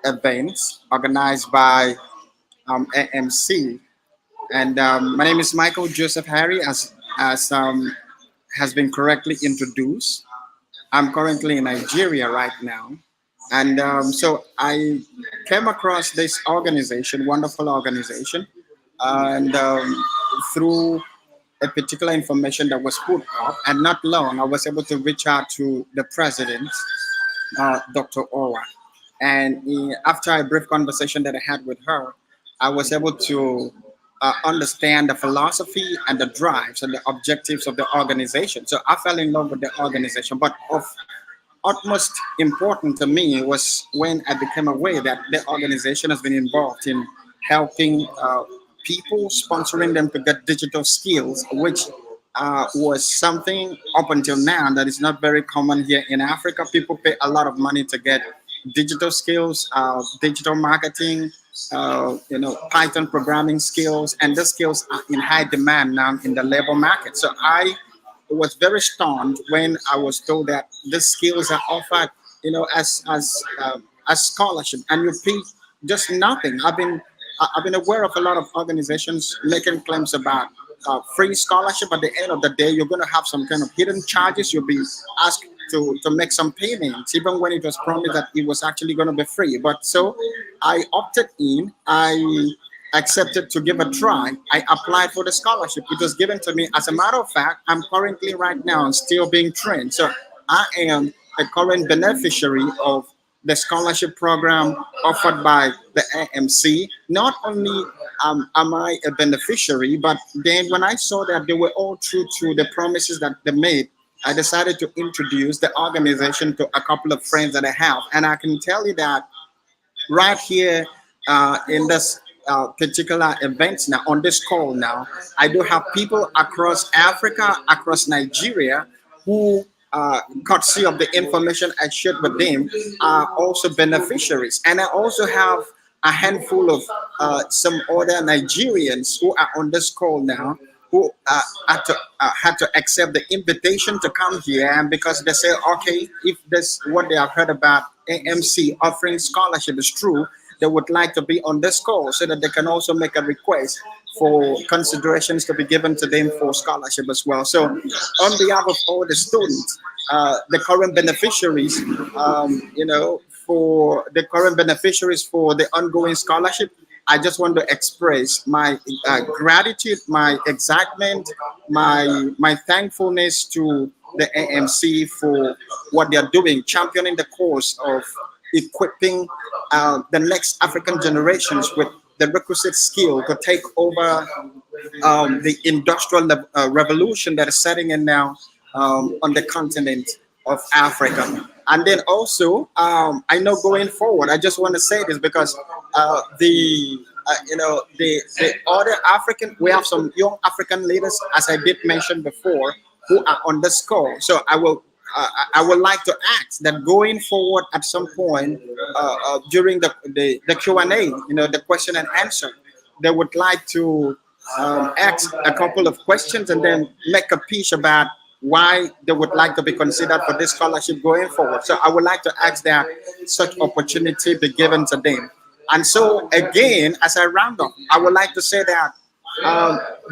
event organized by AWMC. And my name is Michael Joseph Harry, as has been correctly introduced. I'm currently in Nigeria right now. And so I came across this organization, wonderful organization, and through a particular information that was put up, and not long, I was able to reach out to the president, Dr. Owa. And after a brief conversation that I had with her, I was able to understand the philosophy and the drives and the objectives of the organization. So I fell in love with the organization. But utmost important to me was when I became aware that the organization has been involved in helping people, sponsoring them to get digital skills, which was something up until now that is not very common here in Africa. People pay a lot of money to get digital skills, digital marketing, Python programming skills, and the skills are in high demand now in the labor market. So I was very stunned when I was told that the skills are offered, as scholarship, and you pay just nothing. I've been aware of a lot of organizations making claims about free scholarship. At the end of the day, you're going to have some kind of hidden charges. You'll be asked to make some payments, even when it was promised that it was actually going to be free. But so I opted in. I accepted to give a try. I applied for the scholarship. It was given to me. As a matter of fact, I'm currently right now still being trained. So I am a current beneficiary of the scholarship program offered by the AWMC. Not only am I a beneficiary, but then when I saw that they were all true to the promises that they made, I decided to introduce the organization to a couple of friends that I have. And I can tell you that right here in this particular event now, on this call now, I do have people across Africa, across Nigeria, who, courtesy of the information I shared with them, are also beneficiaries. And I also have a handful of some other Nigerians who are on this call now, who had to accept the invitation to come here, and because they say, okay, if this what they have heard about AWMC offering scholarship is true, they would like to be on this call so that they can also make a request for considerations to be given to them for scholarship as well. So on behalf of all the students, the current beneficiaries, for the current beneficiaries for the ongoing scholarship, I just want to express my gratitude, my excitement, my thankfulness to the AWMC for what they are doing, championing the cause of equipping the next African generations with the requisite skill to take over the industrial revolution that is setting in now on the continent of Africa. And then also, I know going forward, I just want to say this because the other African, we have some young African leaders, as I did mention before, who are on this call. So I would like to ask that going forward at some point during the Q&A, the question and answer, they would like to ask a couple of questions and then make a pitch about why they would like to be considered for this scholarship going forward. So I would like to ask that such opportunity be given to them. And so again, as I round up, I would like to say that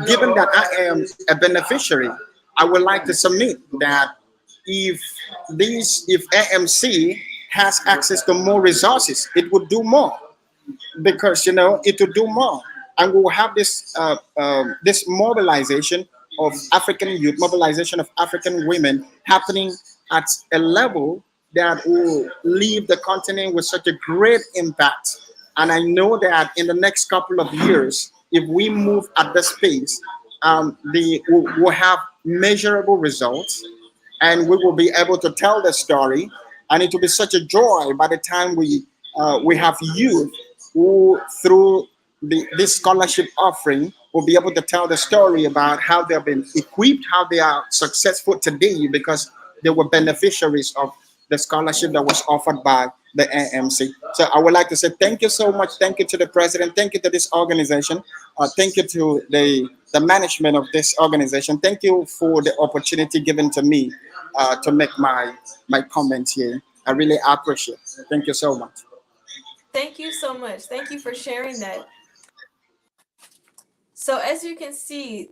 given that I am a beneficiary, I would like to submit that if AWMC has access to more resources, it would do more, because it would do more, and we will have this this mobilization of African youth, mobilization of African women happening at a level that will leave the continent with such a great impact. And I know that in the next couple of years, if we move at this pace, we'll have measurable results, and we will be able to tell the story. And it will be such a joy by the time we have youth who, through this scholarship offering, will be able to tell the story about how they have been equipped, how they are successful today because they were beneficiaries of the scholarship that was offered by the AWMC. So I would like to say thank you so much. Thank you to the president. Thank you to this organization. Thank you to the management of this organization. Thank you for the opportunity given to me to make my comments here. I really appreciate it. Thank you so much. Thank you so much. Thank you for sharing that. So as you can see,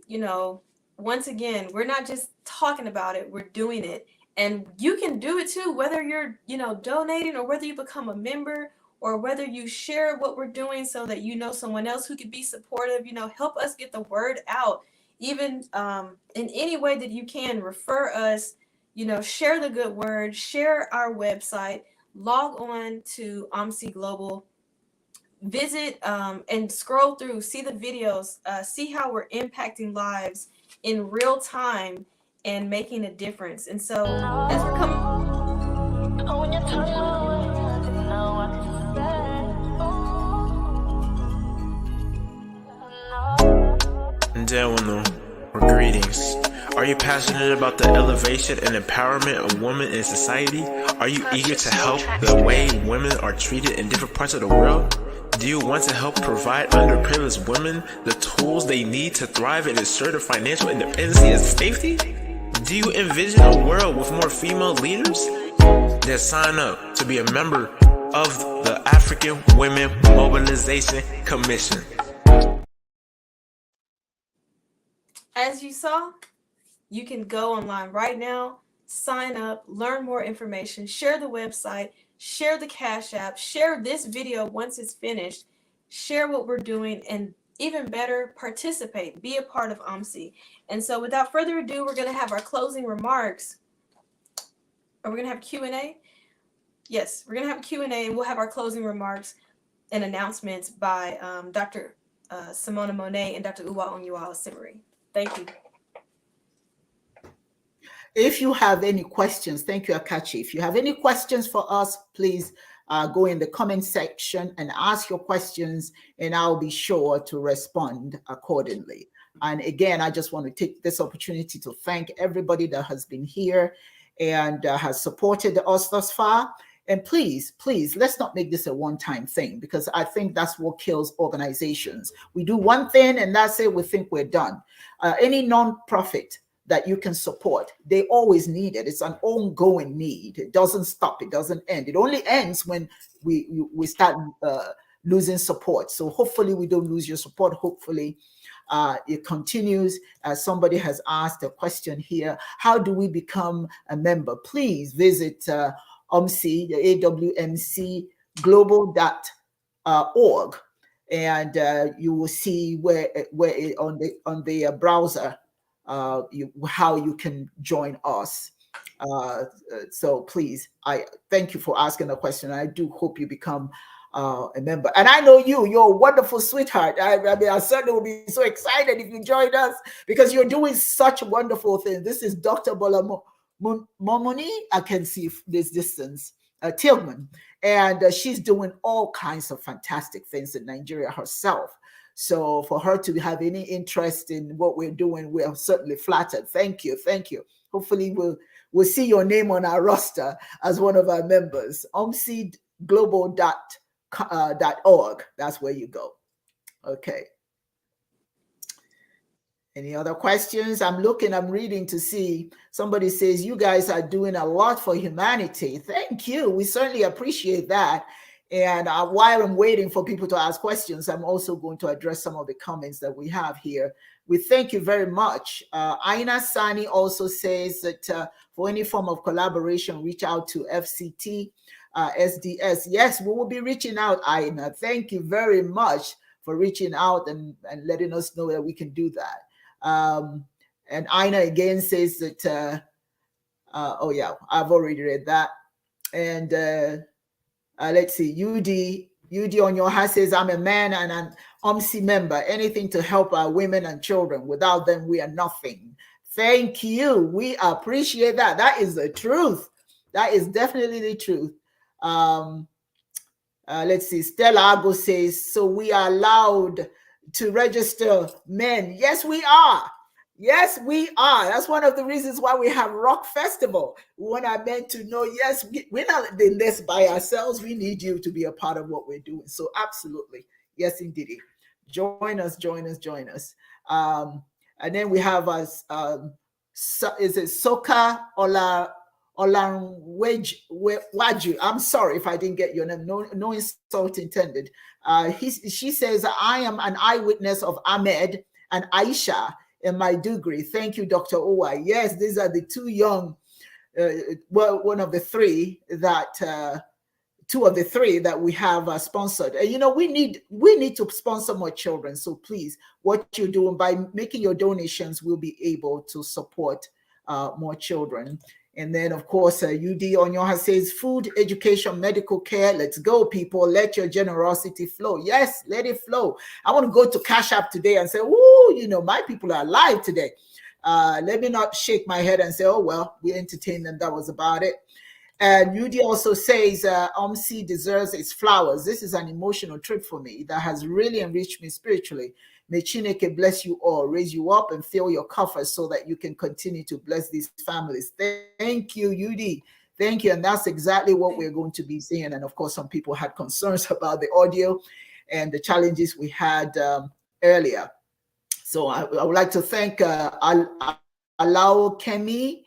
once again, we're not just talking about it, we're doing it. And you can do it too, whether you're, donating, or whether you become a member, or whether you share what we're doing so that someone else who could be supportive, help us get the word out. Even in any way that you can, refer us, share the good word, share our website, log on to AWMC Global, visit and scroll through, see the videos, see how we're impacting lives in real time and making a difference. And so as we're coming Ndewano, or greetings. Are you passionate about the elevation and empowerment of women in society? Are you eager to help the way women are treated in different parts of the world? Do you want to help provide underprivileged women the tools they need to thrive and ensure their financial independence and safety? Do you envision a world with more female leaders? Then sign up to be a member of the African Women Mobilization Commission. As you saw, you can go online right now, sign up, learn more information, share the website, share the Cash App, share this video once it's finished, share what we're doing, and even better, participate, be a part of AWMC. And so without further ado, we're going to have our closing remarks. Are we going to have Q&A? Yes, we're going to have a Q&A, and we'll have our closing remarks and announcements by Dr. Simona Monet and Dr. Uwa Onyiwala Simari. Thank you. If you have any questions, thank you, Akachi. If you have any questions for us, please go in the comment section and ask your questions, and I'll be sure to respond accordingly. And again, I just want to take this opportunity to thank everybody that has been here and has supported us thus far. And please, let's not make this a one-time thing, because I think that's what kills organizations. We do one thing and that's it, we think we're done. Any non-profit that you can support, they always need it. It's an ongoing need. It doesn't stop, it doesn't end. It only ends when we start losing support. So hopefully we don't lose your support. Hopefully it continues. Somebody has asked a question here: how do we become a member? Please visit AWMC, the AWMC global.org, and you will see where on the browser how you can join us. So please, I thank you for asking the question. I do hope you become a member. And I know you're a wonderful sweetheart. I mean, I certainly will be so excited if you join us, because you're doing such wonderful things. This is Dr. Bola Momoni. I can see this distance, Tillman, and she's doing all kinds of fantastic things in Nigeria herself. So for her to have any interest in what we're doing, we are certainly flattered. Thank you. Hopefully we'll see your name on our roster as one of our members. omcglobal.org. That's where you go. Okay. Any other questions? I'm reading to see. Somebody says, you guys are doing a lot for humanity. Thank you. We certainly appreciate that. And while I'm waiting for people to ask questions, I'm also going to address some of the comments that we have here. We thank you very much. Aina Sani also says that for any form of collaboration, reach out to FCT SDS. Yes, we will be reaching out, Aina. Thank you very much for reaching out and letting us know that we can do that. And Aina again says that, oh yeah, I've already read that. And let's see, UD on your hat says, I'm a man and an AWMC member. Anything to help our women and children. Without them, we are nothing. Thank you. We appreciate that. That is the truth. That is definitely the truth. Let's see, Stella Ago says, so we are allowed to register men. Yes, we are. Yes, we are. That's one of the reasons why we have Rock Festival. We want our men to know, yes, we're not in this by ourselves. We need you to be a part of what we're doing. So absolutely. Yes, indeed. Join us. And then we have us, is it Soka Olanwaju? I'm sorry if I didn't get your name. No insult intended. She says, I am an eyewitness of Ahmed and Aisha in my degree. Thank you, Dr. Uwa. Yes, these are the two young, one of the three that, two of the three that we have sponsored. And, you know, we need to sponsor more children. So please, what you're doing by making your donations, we'll be able to support more children. And then, of course, UD Onyoha says, food, education, medical care. Let's go, people. Let your generosity flow. Yes, let it flow. I want to go to Cash App today and say, woo, you know, my people are alive today. Let me not shake my head and say, oh, well, we entertained them. That was about it. And Rudy also says, OMC deserves its flowers. This is an emotional trip for me that has really enriched me spiritually. May Chineke bless you all, raise you up, and fill your coffers so that you can continue to bless these families. Thank you, Yudi. Thank you. And that's exactly what we're going to be seeing. And of course, some people had concerns about the audio and the challenges we had earlier. So I would like to thank Alao Kemi,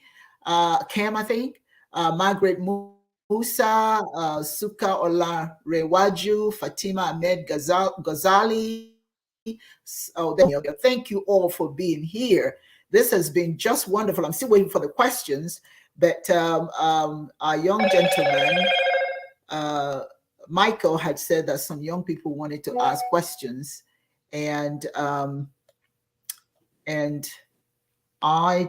Kem, I think, Margaret Musa, Suka Ola Rewaju, Fatima Ahmed Ghazali. Thank you all for being here. This has been just wonderful. I'm still waiting for the questions, but our young gentleman, Michael, had said that some young people wanted to ask questions, and I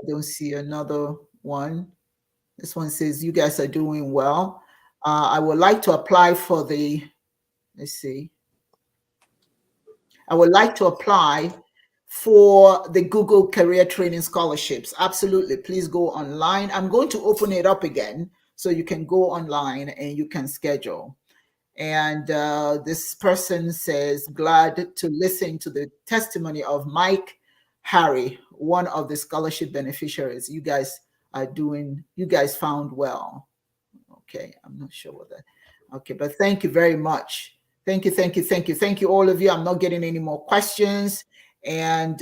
don't see another one. This one says, you guys are doing well. I would like to apply for the, let's see. I would like to apply for the Google Career Training Scholarships. Absolutely. Please go online. I'm going to open it up again so you can go online and you can schedule. And this person says, glad to listen to the testimony of Mike Harry, one of the scholarship beneficiaries. You guys are doing, you guys found well. Okay, I'm not sure what that, okay, but thank you very much. Thank you, thank you, thank you. Thank you, all of you. I'm not getting any more questions. And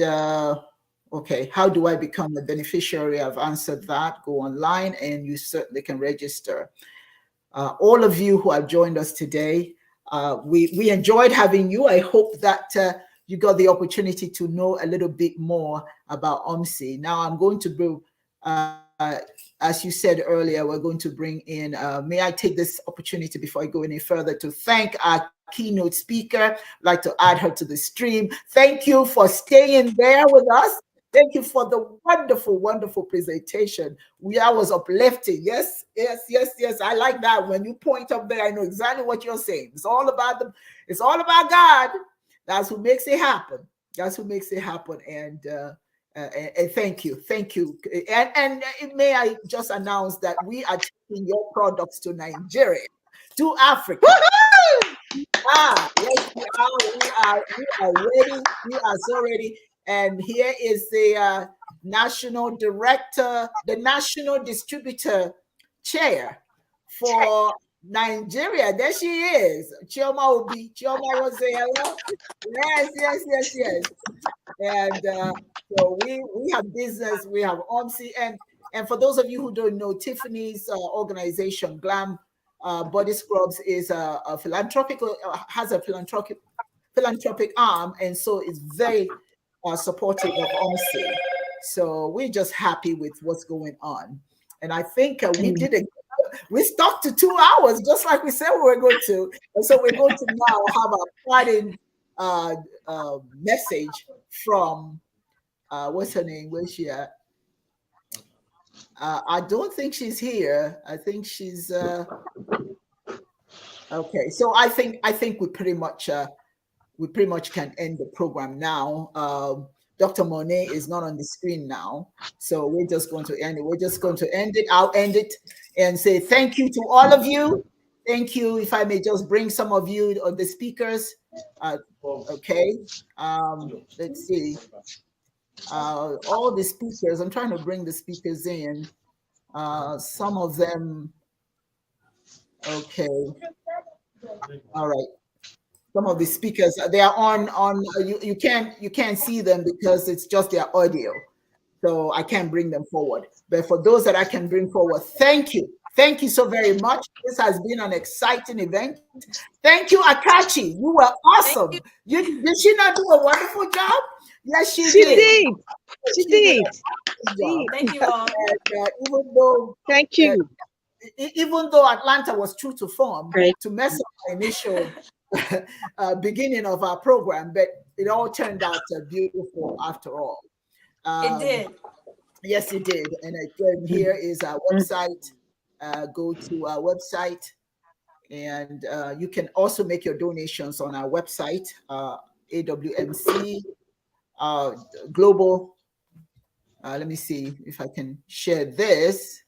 okay, how do I become a beneficiary? I've answered that. Go online and you certainly can register. All of you who have joined us today, we enjoyed having you. I hope that you got the opportunity to know a little bit more about OMC. Now I'm going to bring, as you said earlier, we're going to bring in, may I take this opportunity before I go any further to thank our keynote speaker. I'd like to add her to the stream. Thank you for staying there with us. Thank you for the wonderful, wonderful presentation. That was uplifting. Yes, yes, yes, yes. I like that. When you point up there, I know exactly what you're saying. It's all about them. It's all about God. That's who makes it happen. That's who makes it happen. And thank you, thank you. And may I just announce that we are taking your products to Nigeria, to Africa. Yes, we are ready. We are so ready. And here is the national director, the national distributor chair for Nigeria. There she is. Chioma Obi. Chioma was there. Yes, yes, yes, yes. And so we have business. We have OMC. And for those of you who don't know, Tiffany's organization, Glam Body Scrubs, is a philanthropic, has a philanthropic arm, and so it's very supportive of OMC. So we're just happy with what's going on. And I think we stuck to 2 hours, just like we said we were going to. And so we're going to now have a parting message from, what's her name? Where's she at? I don't think she's here. I think she's okay. So I think we pretty much can end the program now. Dr. Monet is not on the screen now, so we're just going to end it. We're just going to end it. I'll end it and say thank you to all of you. Thank you. If I may just bring some of you or the speakers. Okay. Let's see. All the speakers. I'm trying to bring the speakers in. Some of them. Okay. All right. Some of the speakers, they are on you can't see them because it's just their audio, so I can't bring them forward. But for those that I can bring forward, thank you so very much. This has been an exciting event. Thank you, Akachi. You were awesome. Did she not do a wonderful job? Yes, she did. She did. Thank you all. Even though thank you. Even though Atlanta was true to form to mess up the initial beginning of our program, but it all turned out beautiful after all. It did. Yes, it did. And again, here is our website. Go to our website, and you can also make your donations on our website, AWMC Global. Let me see if I can share this.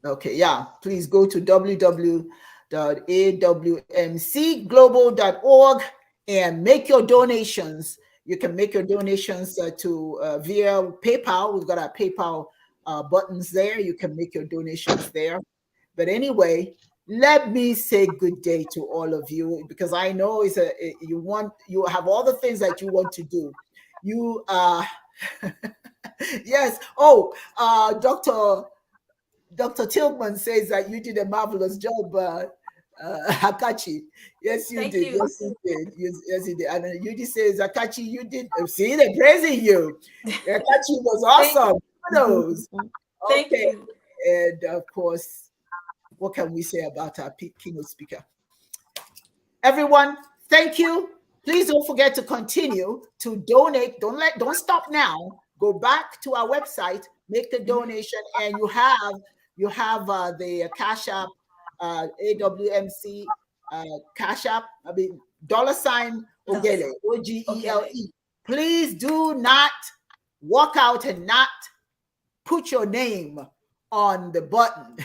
Okay, yeah. Please go to www.awmcglobal.org and make your donations. You can make your donations via PayPal. We've got our PayPal buttons there. You can make your donations there. But anyway, let me say good day to all of you, because I know you have all the things that you want to do. You yes. Oh, Dr. Tillman says that you did a marvelous job, Hakachi. Yes, you Thank did. you. Yes, you did. Yes, you did. And Yudi says, Hakachi, you did. See, they're praising you. Hakachi was awesome. Kudos. Thank Okay. you. And of course, what can we say about our keynote speaker? Everyone, thank you. Please don't forget to continue to donate. Don't stop now. Go back to our website, make the donation, and you have the Cash App, AWMC Cash App. I mean $ Ogele, OGELE. Please do not walk out and not put your name on the button.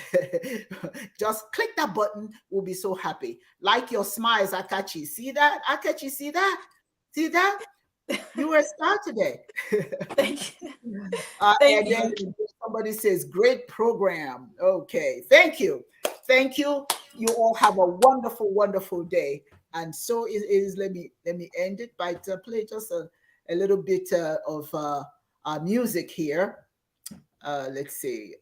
Just click that button. We'll be so happy. Like your smiles, Akachi. See that? Akachi, see that? See that? You were a star today. Thank you. And then somebody says, great program. Okay. Thank you. Thank you. You all have a wonderful, wonderful day. And so it is. Let me end it by play just a little bit of music here. Let's see.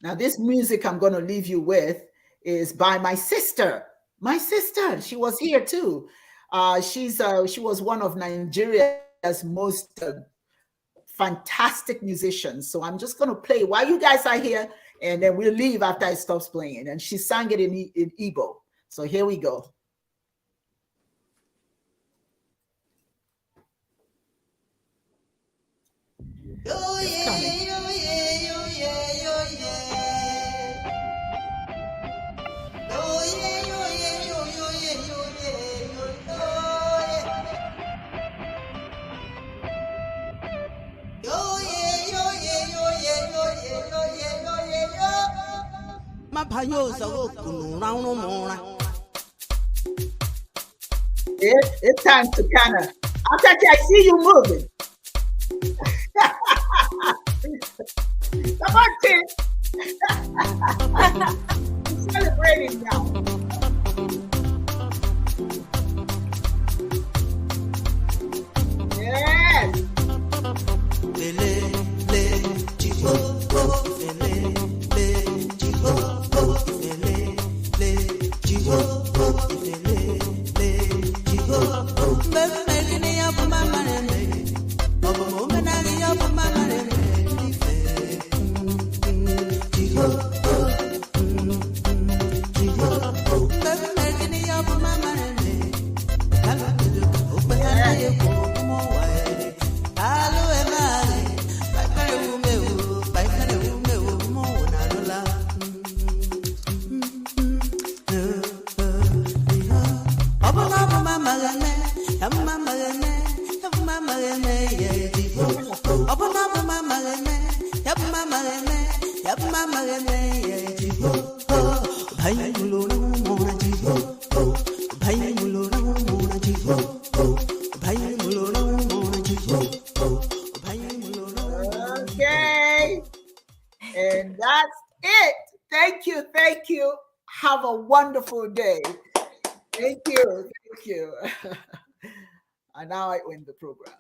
Now, this music I'm going to leave you with is by my sister. My sister, she was here too. She was one of Nigeria's most fantastic musicians. So I'm just going to play while you guys are here, and then we'll leave after it stops playing. And she sang it in Igbo. So here we go. It's coming. It's time to kind of. I see you moving. Come on, Tim. I'm celebrating now. Yes. Okay, and that's it. Thank you. Thank you. Have a wonderful day. Thank you. Thank you. And now I win the program.